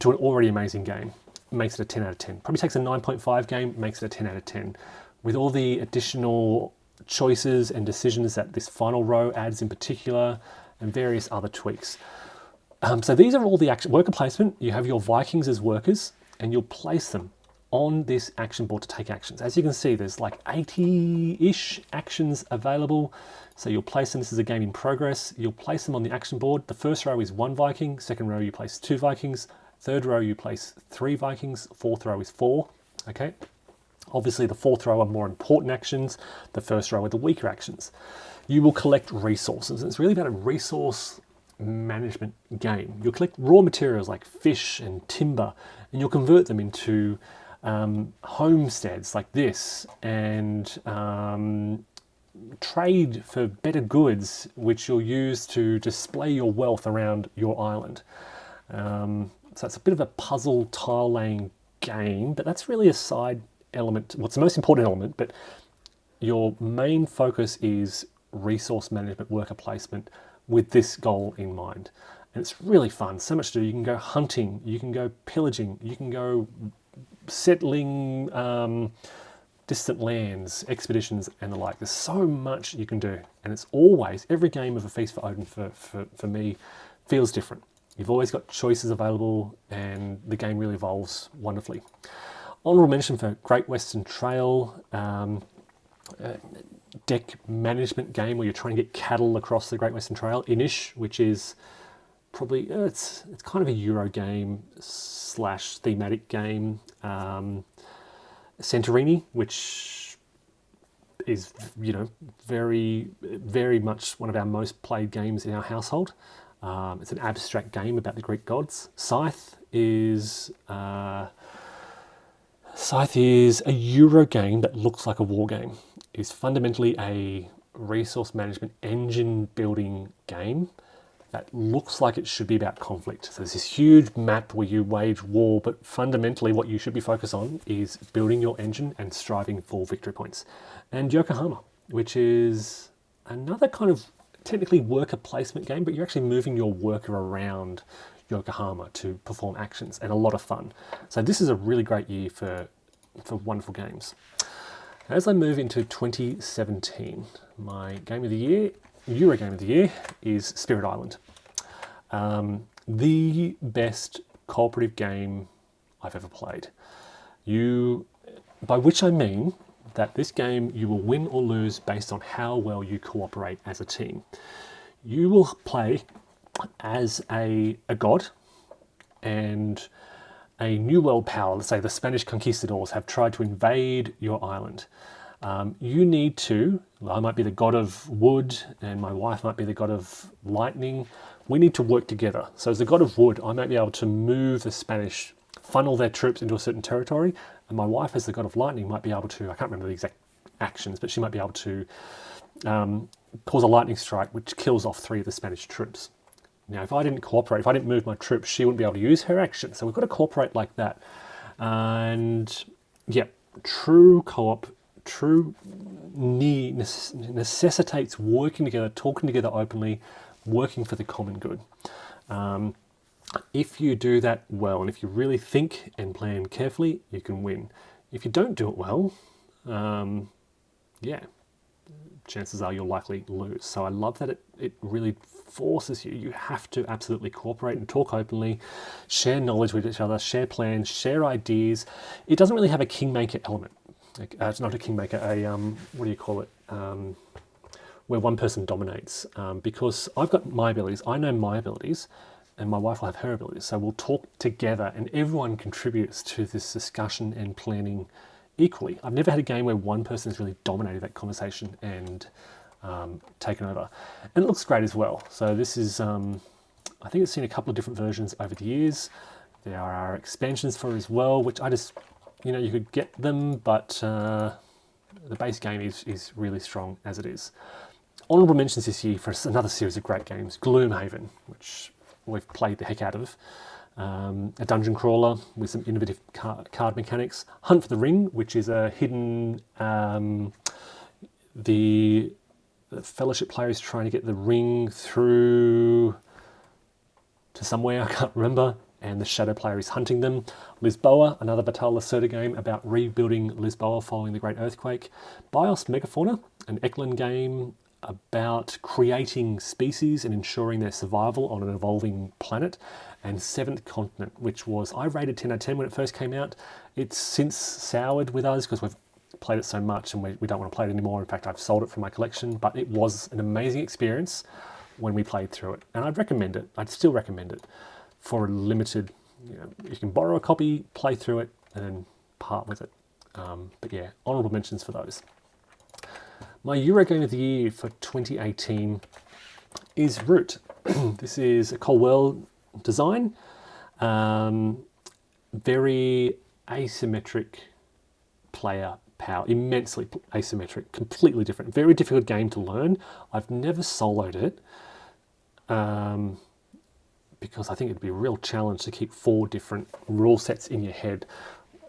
to an already amazing game. Makes it a 10 out of 10. Probably takes a 9.5 game, makes it a 10 out of 10. With all the additional choices and decisions that this final row adds in particular, and various other tweaks. So these are all the worker placement. You have your Vikings as workers, and you'll place them on this action board to take actions. As you can see, there's like 80-ish actions available. So you'll place them, this is a game in progress, you'll place them on the action board. The first row is 1 Viking, second row you place 2 Vikings, third row you place 3 Vikings, fourth row is 4, okay? Obviously the fourth row are more important actions, the first row are the weaker actions. You will collect resources. It's really about a resource management game. You'll collect raw materials like fish and timber, and you'll convert them into homesteads like this, and trade for better goods, which you'll use to display your wealth around your island. So it's a bit of a puzzle tile laying game, but that's really a side element. Well, it's the most important element, but your main focus is resource management, worker placement, with this goal in mind. And it's really fun, so much to do. You can go hunting, you can go pillaging, you can go settling distant lands, expeditions and the like. There's so much you can do, and it's always, every game of A Feast for Odin for me feels different. You've always got choices available, and the game really evolves wonderfully. Honorable mention for Great Western Trail, deck management game where you're trying to get cattle across the Great Western Trail. Inish, which is probably, it's kind of a Euro game / thematic game. Santorini, which is, very, very much one of our most played games in our household. It's an abstract game about the Greek gods. Scythe is a Euro game that looks like a war game. It is fundamentally a resource management engine building game that looks like it should be about conflict. So there's this huge map where you wage war, but fundamentally what you should be focused on is building your engine and striving for victory points. And Yokohama, which is another kind of technically worker placement game, but you're actually moving your worker around Yokohama to perform actions, and a lot of fun. So this is a really great year for wonderful games. As I move into 2017, my game of the year, Euro game of the year, is Spirit Island. The best cooperative game I've ever played. By which I mean that this game you will win or lose based on how well you cooperate as a team. You will play as a god, and a New World power, let's say the Spanish conquistadors, have tried to invade your island. You need to, I might be the god of wood and my wife might be the god of lightning. We need to work together. So as the god of wood, I might be able to move the Spanish, funnel their troops into a certain territory, and my wife as the god of lightning might be able to, I can't remember the exact actions, but she might be able to cause a lightning strike which kills off 3 of the Spanish troops. Now, if I didn't cooperate, if I didn't move my troops, she wouldn't be able to use her action. So we've got to cooperate like that. And yeah, true co-op, true need necessitates working together, talking together openly, working for the common good. If you do that well, and if you really think and plan carefully, you can win. If you don't do it well, yeah, chances are you'll likely lose. So I love that it really forces you. You have to absolutely cooperate and talk openly, share knowledge with each other, share plans, share ideas. It doesn't really have a kingmaker element. It's not a kingmaker, what do you call it? Where one person dominates. Because I've got my abilities, I know my abilities, and my wife will have her abilities. So we'll talk together and everyone contributes to this discussion and planning equally. I've never had a game where one person has really dominated that conversation and taken over. And it looks great as well. So this is, I think it's seen a couple of different versions over the years. There are expansions for it as well, which I just, you could get them, but the base game is really strong as it is. Honourable mentions this year for another series of great games, Gloomhaven, which we've played the heck out of. A dungeon crawler with some innovative card mechanics. Hunt for the Ring, which is a hidden... the Fellowship player is trying to get the ring through to somewhere, I can't remember, and the Shadow player is hunting them. Lisboa, another Battle Lacerda game about rebuilding Lisboa following the Great Earthquake. Bios Megafauna, an Eklund game about creating species and ensuring their survival on an evolving planet. And Seventh Continent, which was, I rated 10 out of 10 when it first came out. It's since soured with us because we've played it so much and we don't want to play it anymore. In fact, I've sold it from my collection, but it was an amazing experience when we played through it. And I'd recommend it. I'd still recommend it for a limited, you can borrow a copy, play through it, and then part with it. But yeah, honourable mentions for those. My Euro Game of the Year for 2018 is Root. This is a Cold World design, very asymmetric player power, immensely asymmetric, completely different, very difficult game to learn. I've never soloed it because I think it'd be a real challenge to keep 4 different rule sets in your head.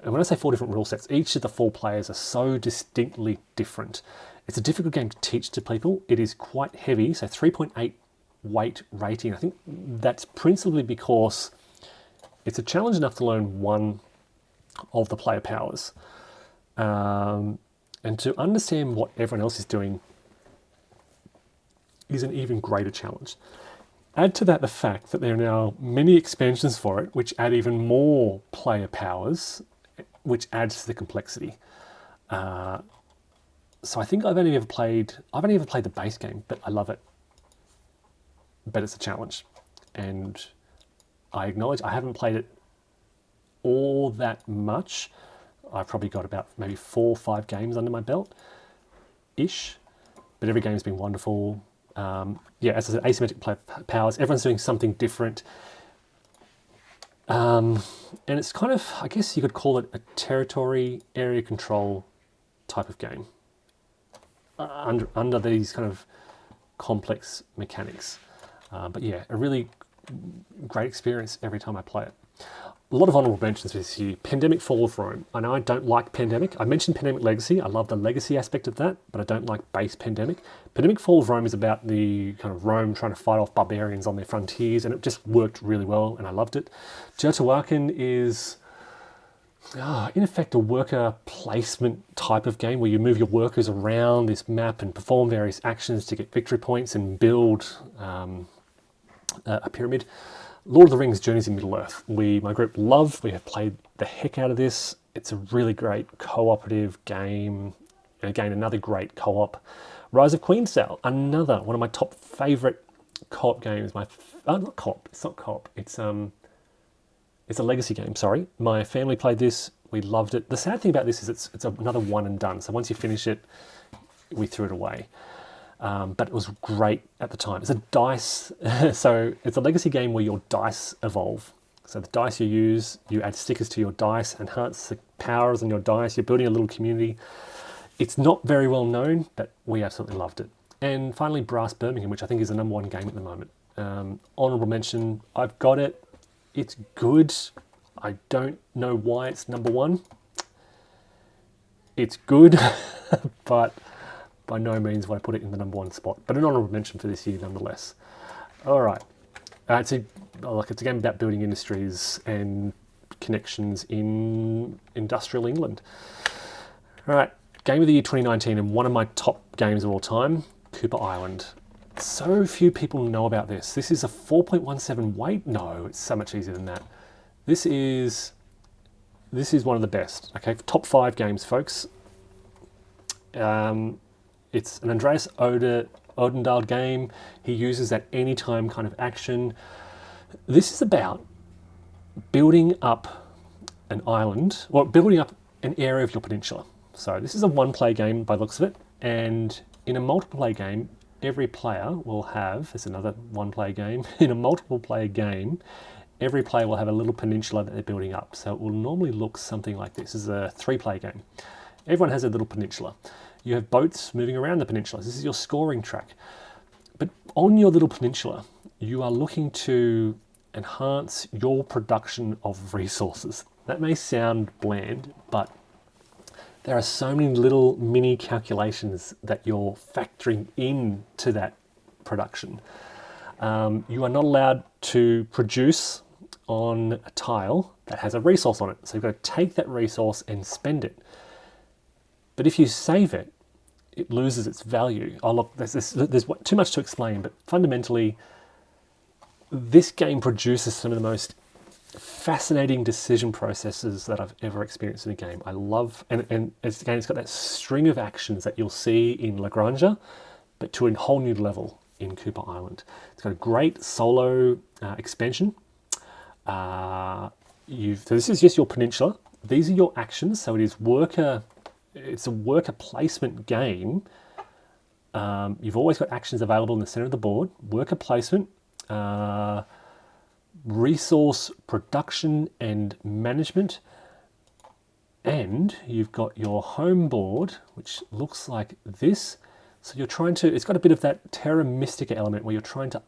And when I say 4 different rule sets, each of the 4 players are so distinctly different. It's a difficult game to teach to people. It is quite heavy, so 3.8 weight rating. I think that's principally because it's a challenge enough to learn one of the player powers, and to understand what everyone else is doing is an even greater challenge. Add to that the fact that there are now many expansions for it which add even more player powers, which adds to the complexity. So I think I've only ever played the base game, but I love it. But it's a challenge, and I acknowledge I haven't played it all that much. I've probably got about maybe 4 or 5 games under my belt ish, but every game's been wonderful. Yeah, as I said, asymmetric powers, everyone's doing something different, and it's kind of, I guess you could call it a territory area control type of game under these kind of complex mechanics. But yeah, a really great experience every time I play it. A lot of honourable mentions this year. Pandemic Fall of Rome. I know I don't like Pandemic. I mentioned Pandemic Legacy. I love the legacy aspect of that, but I don't like base Pandemic. Pandemic Fall of Rome is about the kind of Rome trying to fight off barbarians on their frontiers, and it just worked really well, and I loved it. Teotihuacan is, in effect, a worker placement type of game where you move your workers around this map and perform various actions to get victory points and build a pyramid. Lord of the Rings Journeys in Middle-earth. My group we have played the heck out of this. It's a really great cooperative game. And again, another great co-op. Rise of Queenstown, another one of my top favourite co-op games. Not co-op, it's not co-op. It's It's a legacy game, sorry. My family played this. We loved it. The sad thing about this is it's another one and done. So once you finish it, we threw it away. But it was great at the time. It's a dice, so it's a legacy game where your dice evolve. So the dice you use, you add stickers to your dice, enhance the powers on your dice. You're building a little community. It's not very well known, but we absolutely loved it. And finally, Brass Birmingham, which I think is the #1 game at the moment. Honourable mention, I've got it. It's good. I don't know why it's #1. It's good, but by no means would I put it in the #1 spot. But an honourable mention for this year nonetheless. All right. It's a game about building industries and connections in industrial England. All right. Game of the Year 2019 and one of my top games of all time, Cooper Island. So few people know about this. This is a 4.17 weight. No, it's so much easier than that. This is one of the best. Okay, top 5 games, folks. It's an Andreas Odendal game. He uses that anytime kind of action. This is about building up an island, or building up an area of your peninsula. So this is a one-player game by the looks of it, and in a multiplayer game, every player will have, it's another one-player game, in a multiple-player game, every player will have a little peninsula that they're building up. So it will normally look something like this. This is a 3-player game. Everyone has a little peninsula. You have boats moving around the peninsula. This is your scoring track. But on your little peninsula, you are looking to enhance your production of resources. That may sound bland, but there are so many little mini calculations that you're factoring into that production. You are not allowed to produce on a tile that has a resource on it. So you've got to take that resource and spend it. But if you save it, it loses its value. Oh look, there's too much to explain, but fundamentally, this game produces some of the most fascinating decision processes that I've ever experienced in a game. I love, and it's got that string of actions that you'll see in La Granja, but to a whole new level in Cooper Island. It's got a great solo expansion. So this is just your peninsula. These are your actions. So it's a worker placement game. You've always got actions available in the center of the board. Worker placement, resource production and management, and you've got your home board, which looks like this. So you're trying to, it's got a bit of that Terra Mystica element where you're trying to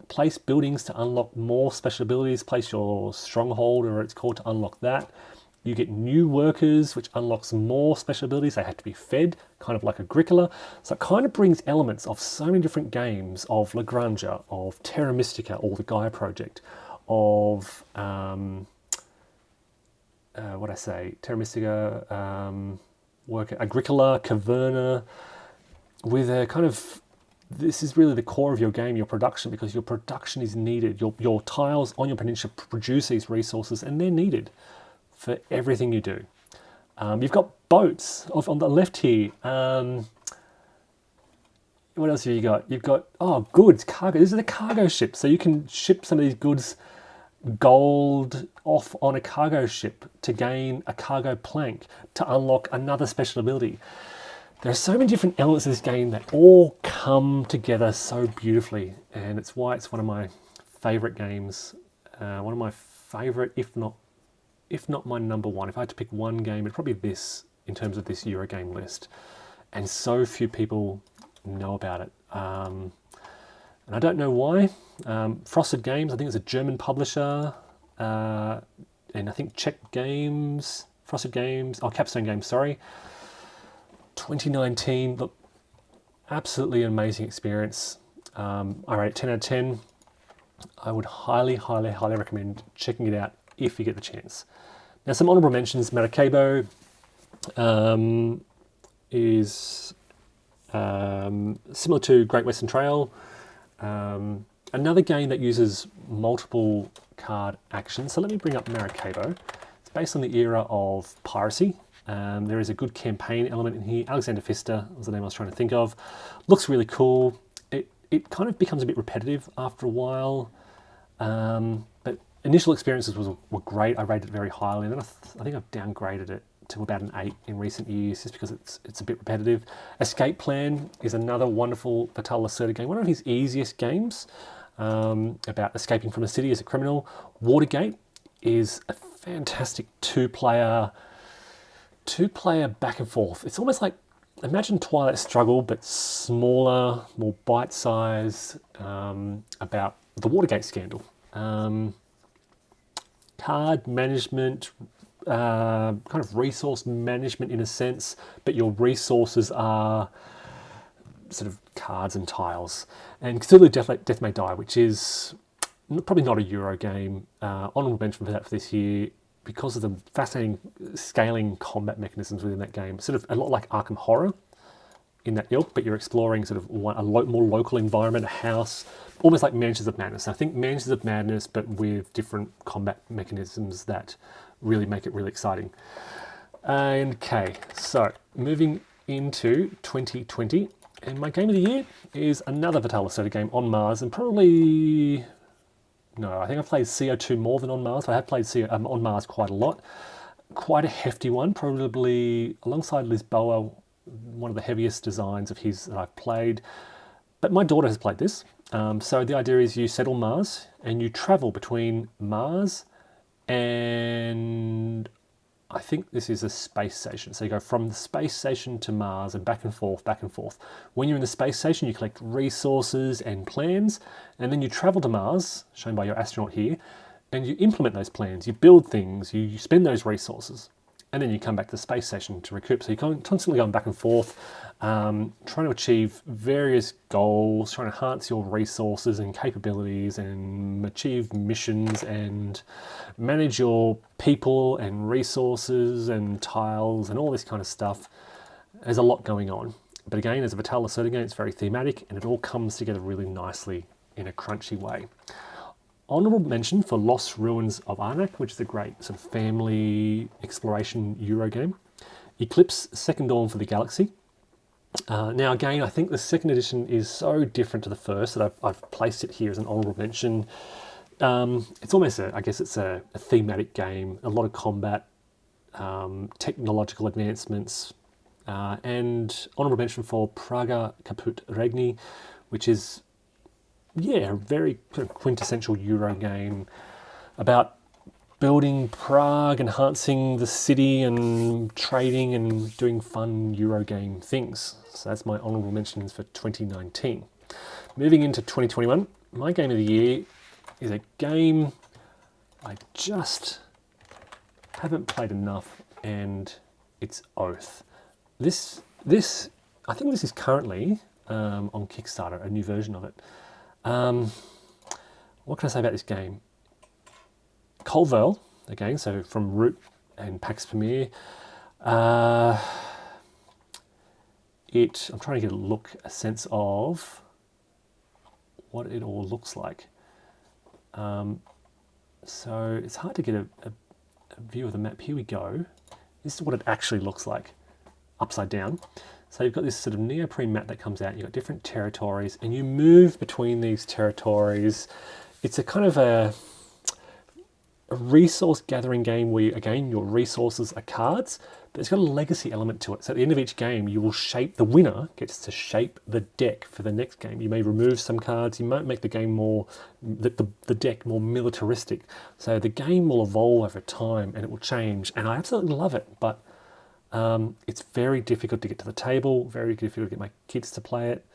place buildings to unlock more special abilities, place your stronghold, or it's called, to unlock that. You get new workers, which unlocks more special abilities. They have to be fed, kind of like Agricola. So it kind of brings elements of so many different games, of La Granja, of Terra Mystica, or the Gaia Project, of, Terra Mystica, Agricola, Caverna, with a kind of, this is really the core of your game, your production, because your production is needed. Your tiles on your peninsula produce these resources, and they're needed for everything you do. You've got boats on the left here. What else have you got? You've got, goods, cargo. This is the cargo ship. So you can ship some of these goods, gold, off on a cargo ship to gain a cargo plank to unlock another special ability. There are so many different elements of this game that all come together so beautifully, and it's why it's one of my favorite games. One of my favorite, if not my #1. If I had to pick one game, it'd probably be this in terms of this Eurogame list. And so few people know about it. And I don't know why. Frosted Games, I think it's a German publisher. And I think Czech Games, Capstone Games, sorry. 2019, look, absolutely amazing experience. I rate it 10 out of 10. I would highly, highly, highly recommend checking it out if you get the chance. Now, some honourable mentions. Maracaibo is similar to Great Western Trail. Another game that uses multiple card actions. So let me bring up Maracaibo. It's based on the era of piracy. There is a good campaign element in here. Alexander Pfister was the name I was trying to think of. Looks really cool. It kind of becomes a bit repetitive after a while. But initial experiences were great. I rated it very highly, and then I think I've downgraded it to about an 8 in recent years, just because it's a bit repetitive. Escape Plan is another wonderful Vital Lacerda game, one of his easiest games, about escaping from a city as a criminal. Watergate is a fantastic two-player back and forth. It's almost like, imagine Twilight Struggle, but smaller, more bite-sized, about the Watergate scandal. Card management, kind of resource management in a sense, but your resources are sort of cards and tiles. And Cthulhu Death May Die, which is probably not a Euro game. Honourable mention for that for this year, because of the fascinating scaling combat mechanisms within that game. Sort of a lot like Arkham Horror in that ilk, but you're exploring sort of more local environment, a house, almost like Mansions of Madness. I think Mansions of Madness, but with different combat mechanisms that really make it really exciting. Okay, so moving into 2020, and my game of the year is another Vital Lacerda game, On Mars, and probably... No, I think I've played CO2 more than On Mars, but I have played On Mars quite a lot. Quite a hefty one, probably alongside Lisboa, one of the heaviest designs of his that I've played. But my daughter has played this. So the idea is you settle Mars and you travel between Mars and I think this is a space station. So you go from the space station to Mars and back and forth, back and forth. When you're in the space station, you collect resources and plans, and then you travel to Mars, shown by your astronaut here, and you implement those plans. You build things, you spend those resources, and then you come back to the space station to recoup. So you're constantly going back and forth, trying to achieve various goals, trying to enhance your resources and capabilities and achieve missions and manage your people and resources and tiles and all this kind of stuff. There's a lot going on. But again, as a Vital Lacerda game, it's very thematic and it all comes together really nicely in a crunchy way. Honourable mention for Lost Ruins of Arnak, which is a great sort of family exploration Euro game. Eclipse Second Dawn for the Galaxy. Now again, I think the second edition is so different to the first that I've placed it here as an honourable mention. It's almost I guess it's a thematic game, a lot of combat, technological advancements, and honourable mention for Praga Caput Regni, which is a very quintessential Euro game about building Prague, enhancing the city and trading and doing fun Euro game things. So that's my honourable mentions for 2019. Moving into 2021, my game of the year is a game I just haven't played enough, and it's Oath. I think this is currently on Kickstarter, a new version of it. What can I say about this game? Colville, again, so from Root and Pax Pamir. I'm trying to get a sense of what it all looks like. So it's hard to get a view of the map. Here we go. This is what it actually looks like, upside down. So you've got this sort of neoprene map that comes out, you've got different territories, and you move between these territories. It's a kind of a resource gathering game where, again, your resources are cards, but it's got a legacy element to it. So at the end of each game, you will shape, the winner gets to shape the deck for the next game. You may remove some cards, you might make the game more, the deck more militaristic. So the game will evolve over time and it will change, and I absolutely love it, but it's very difficult to get to the table, very difficult to get my kids to play it.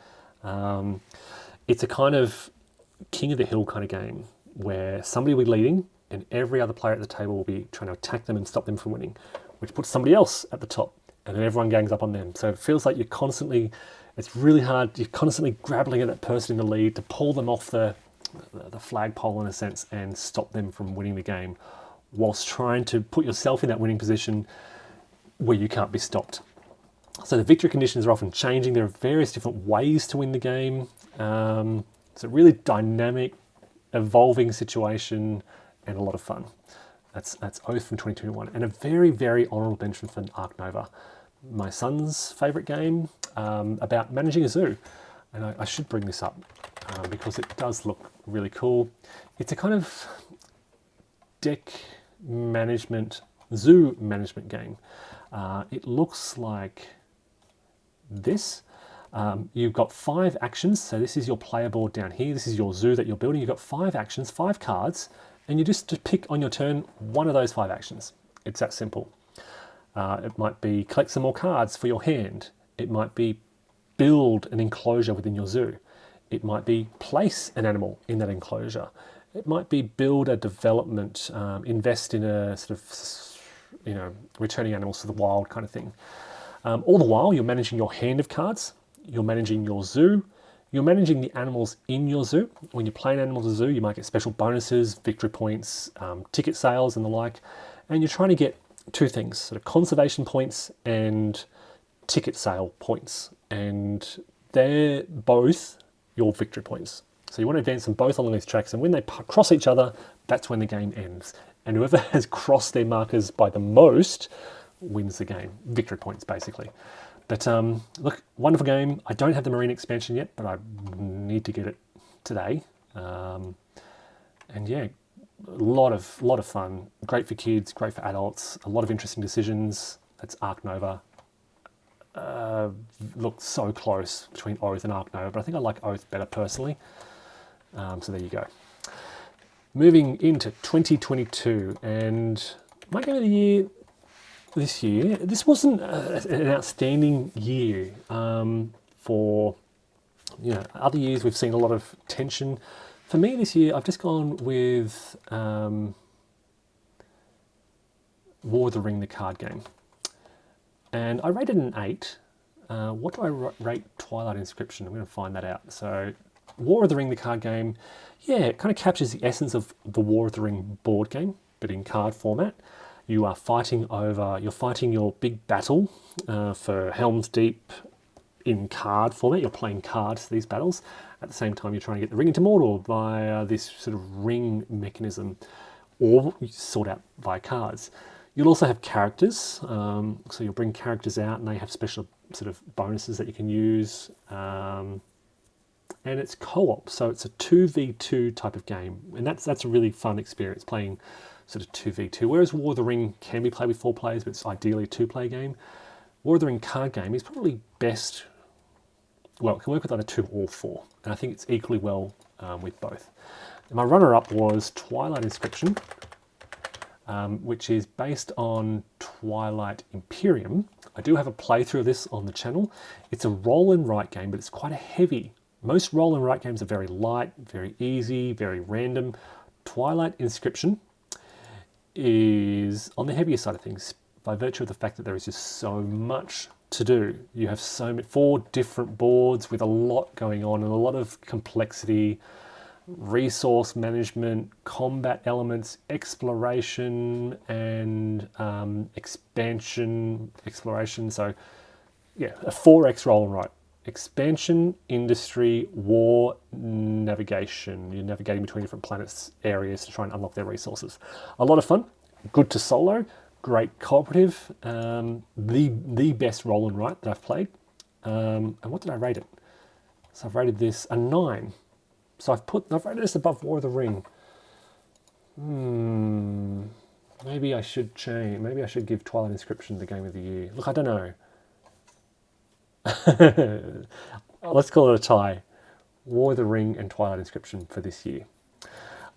It's a kind of king of the hill kind of game where somebody will be leading and every other player at the table will be trying to attack them and stop them from winning, which puts somebody else at the top and then everyone gangs up on them. So it feels like it's really hard, you're constantly grappling at that person in the lead to pull them off the flagpole in a sense and stop them from winning the game, whilst trying to put yourself in that winning position where you can't be stopped. So the victory conditions are often changing. There are various different ways to win the game. It's a really dynamic, evolving situation and a lot of fun. That's Oath from 2021. And a very, very honourable mention for Ark Nova, my son's favourite game about managing a zoo. And I should bring this up because it does look really cool. It's a kind of deck management, zoo management game. It looks like this. You've got 5 actions, so this is your player board down here. This is your zoo that you're building. You've got 5 actions, 5 cards, and you just pick on your turn one of those 5 actions. It's that simple. It might be collect some more cards for your hand. It might be build an enclosure within your zoo. It might be place an animal in that enclosure. It might be build a development, invest in a sort of, returning animals to the wild kind of thing. All the while, you're managing your hand of cards, you're managing your zoo, you're managing the animals in your zoo. When you play an animal to the zoo, you might get special bonuses, victory points, ticket sales and the like. And you're trying to get 2 things, sort of conservation points and ticket sale points. And they're both your victory points. So you want to advance them both along these tracks, and when they cross each other, that's when the game ends. And whoever has crossed their markers by the most wins the game. Victory points, basically. But look, wonderful game. I don't have the Marine expansion yet, but I need to get it today. And yeah, a lot of fun. Great for kids, great for adults. A lot of interesting decisions. That's Ark Nova. Looks so close between Oath and Ark Nova, but I think I like Oath better personally. So there you go. Moving into 2022, and my game of the year this year, this wasn't an outstanding year for, other years we've seen a lot of tension. For me this year, I've just gone with War of the Ring, the card game. And I rated an 8. What do I rate Twilight Inscription? I'm going to find that out. So War of the Ring, the card game, yeah, it kind of captures the essence of the War of the Ring board game, but in card format. You are you're fighting your big battle for Helm's Deep in card format. You're playing cards for these battles. At the same time, you're trying to get the ring into Mordor via this sort of ring mechanism, or you sort out via cards. You'll also have characters, so you'll bring characters out and they have special sort of bonuses that you can use. And it's co-op, so it's a 2v2 type of game. And that's a really fun experience, playing sort of 2v2. Whereas War of the Ring can be played with 4 players, but it's ideally a 2-player game. War of the Ring card game is probably best, well, it can work with either 2 or 4. And I think it's equally well with both. And my runner-up was Twilight Inscription, which is based on Twilight Imperium. I do have a playthrough of this on the channel. It's a roll and write game, but it's quite a heavy. Most roll and write games are very light, very easy, very random. Twilight Inscription is on the heavier side of things by virtue of the fact that there is just so much to do. You have 4 different boards with a lot going on and a lot of complexity, resource management, combat elements, exploration, and exploration. So yeah, a 4x roll and write. Expansion, industry, war, navigation. You're navigating between different planets, areas to try and unlock their resources. A lot of fun, good to solo, great cooperative, the best roll and write that I've played. And what did I rate it? So I've rated this a 9. So I've rated this above War of the Ring. Maybe I should change. Maybe I should give Twilight Inscription the game of the year. Look, I don't know. Let's call it a tie. War of the Ring and Twilight Inscription for this year.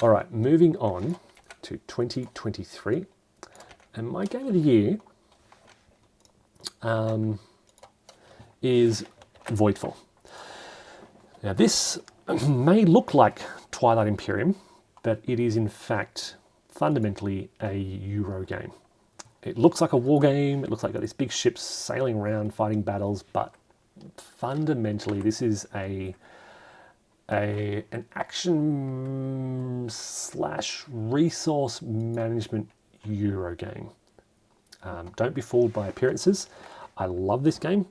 All right, moving on to 2023. And my game of the year is Voidfall. Now this may look like Twilight Imperium, but it is in fact fundamentally a Euro game. It looks like a war game, it looks like you've got these big ships sailing around fighting battles, but fundamentally this is an action / resource management Euro game. Don't be fooled by appearances. I love this game.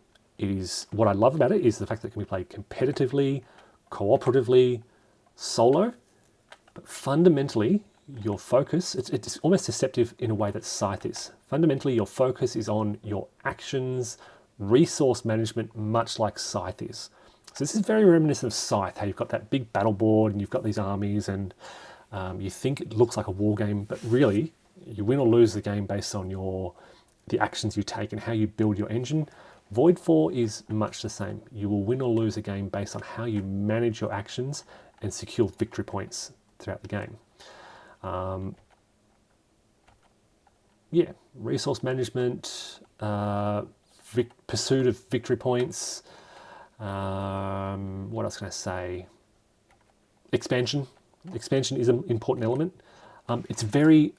What I love about it is the fact that it can be played competitively, cooperatively, solo, but fundamentally your focus, it's almost deceptive in a way that Scythe is. Fundamentally your focus is on your actions, resource management, much like Scythe is. So this is very reminiscent of Scythe, how you've got that big battle board and you've got these armies, and You think it looks like a war game, but really you win or lose the game based on the actions you take and how you build your engine. Voidfall is much the same. You will win or lose a game based on how you manage your actions and secure victory points throughout the game. Resource management, pursuit of victory points. What else can I say? Expansion. Expansion is an important element. I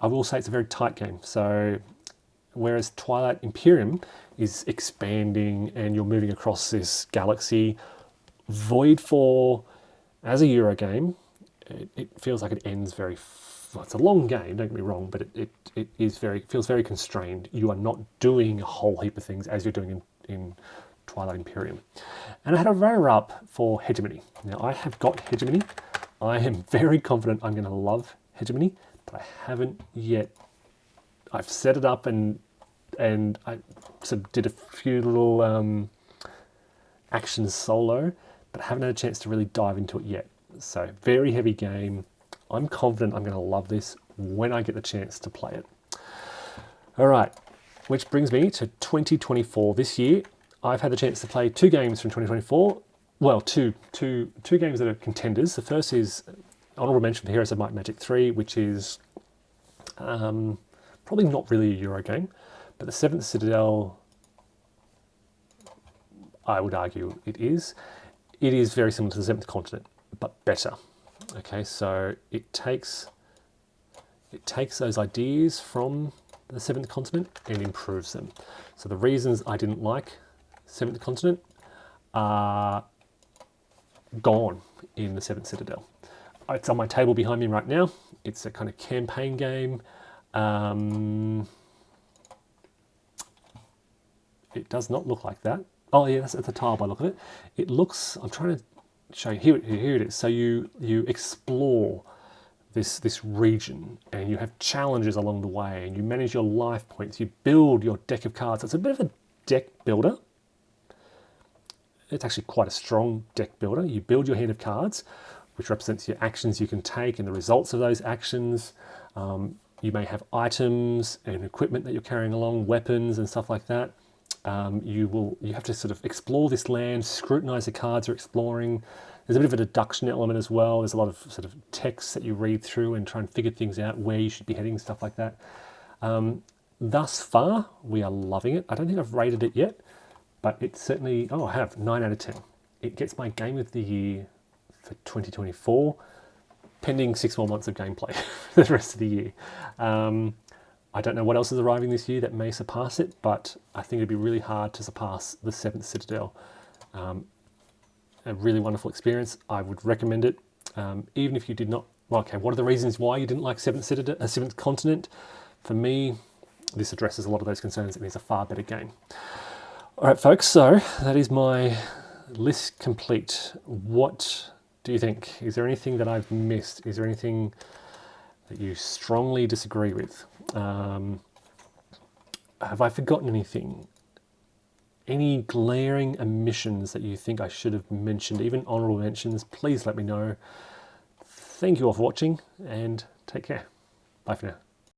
will say it's a very tight game. So whereas Twilight Imperium is expanding and you're moving across this galaxy, Voidfall, as a Euro game, it feels like it ends very. It's a long game, don't get me wrong, but it feels very constrained. You are not doing a whole heap of things as you're doing in Twilight Imperium. And I had a runner-up for Hegemony. Now I have got Hegemony. I am very confident I'm going to love Hegemony, but I haven't yet. I've set it up and I sort of did a few little actions solo, but I haven't had a chance to really dive into it yet. So very heavy game. I'm confident I'm going to love this when I get the chance to play it. All right, which brings me to 2024. This year, I've had the chance to play 2 games from 2024. Well, two games that are contenders. The first is honorable mention for Heroes of Might and Magic 3, which is probably not really a Euro game, but the 7th Citadel, I would argue it is. It is very similar to the 7th Continent, but better. Okay, so it takes those ideas from the 7th Continent and improves them. So the reasons I didn't like 7th Continent are gone in the 7th Citadel. It's on my table behind me right now. It's a kind of campaign game. It does not look like that. Oh yeah, that's at the tile by the look of it. It looks, I'm trying to show you, here it is. So you explore this region and you have challenges along the way and you manage your life points, you build your deck of cards. It's a bit of a deck builder. It's actually quite a strong deck builder. You build your hand of cards, which represents your actions you can take and the results of those actions. You may have items and equipment that you're carrying along, weapons and stuff like that. You have to sort of explore this land, scrutinize the cards you're exploring. There's a bit of a deduction element as well. There's a lot of sort of text that you read through and try and figure things out, where you should be heading, stuff like that. Thus far, we are loving it. I don't think I've rated it yet, but it's certainly, I have, 9 out of 10. It gets my Game of the Year for 2024, pending 6 more months of gameplay for the rest of the year. I don't know what else is arriving this year that may surpass it, but I think it'd be really hard to surpass the 7th Citadel. A really wonderful experience. I would recommend it, even if you did not. Well, okay, what are the reasons why you didn't like 7th Continent? For me, this addresses a lot of those concerns and is a far better game. All right, folks, so that is my list complete. What do you think? Is there anything that I've missed? Is there anything that you strongly disagree with? Have I forgotten anything? Any glaring omissions that you think I should have mentioned, even honorable mentions, please let me know. Thank you all for watching and take care. Bye for now.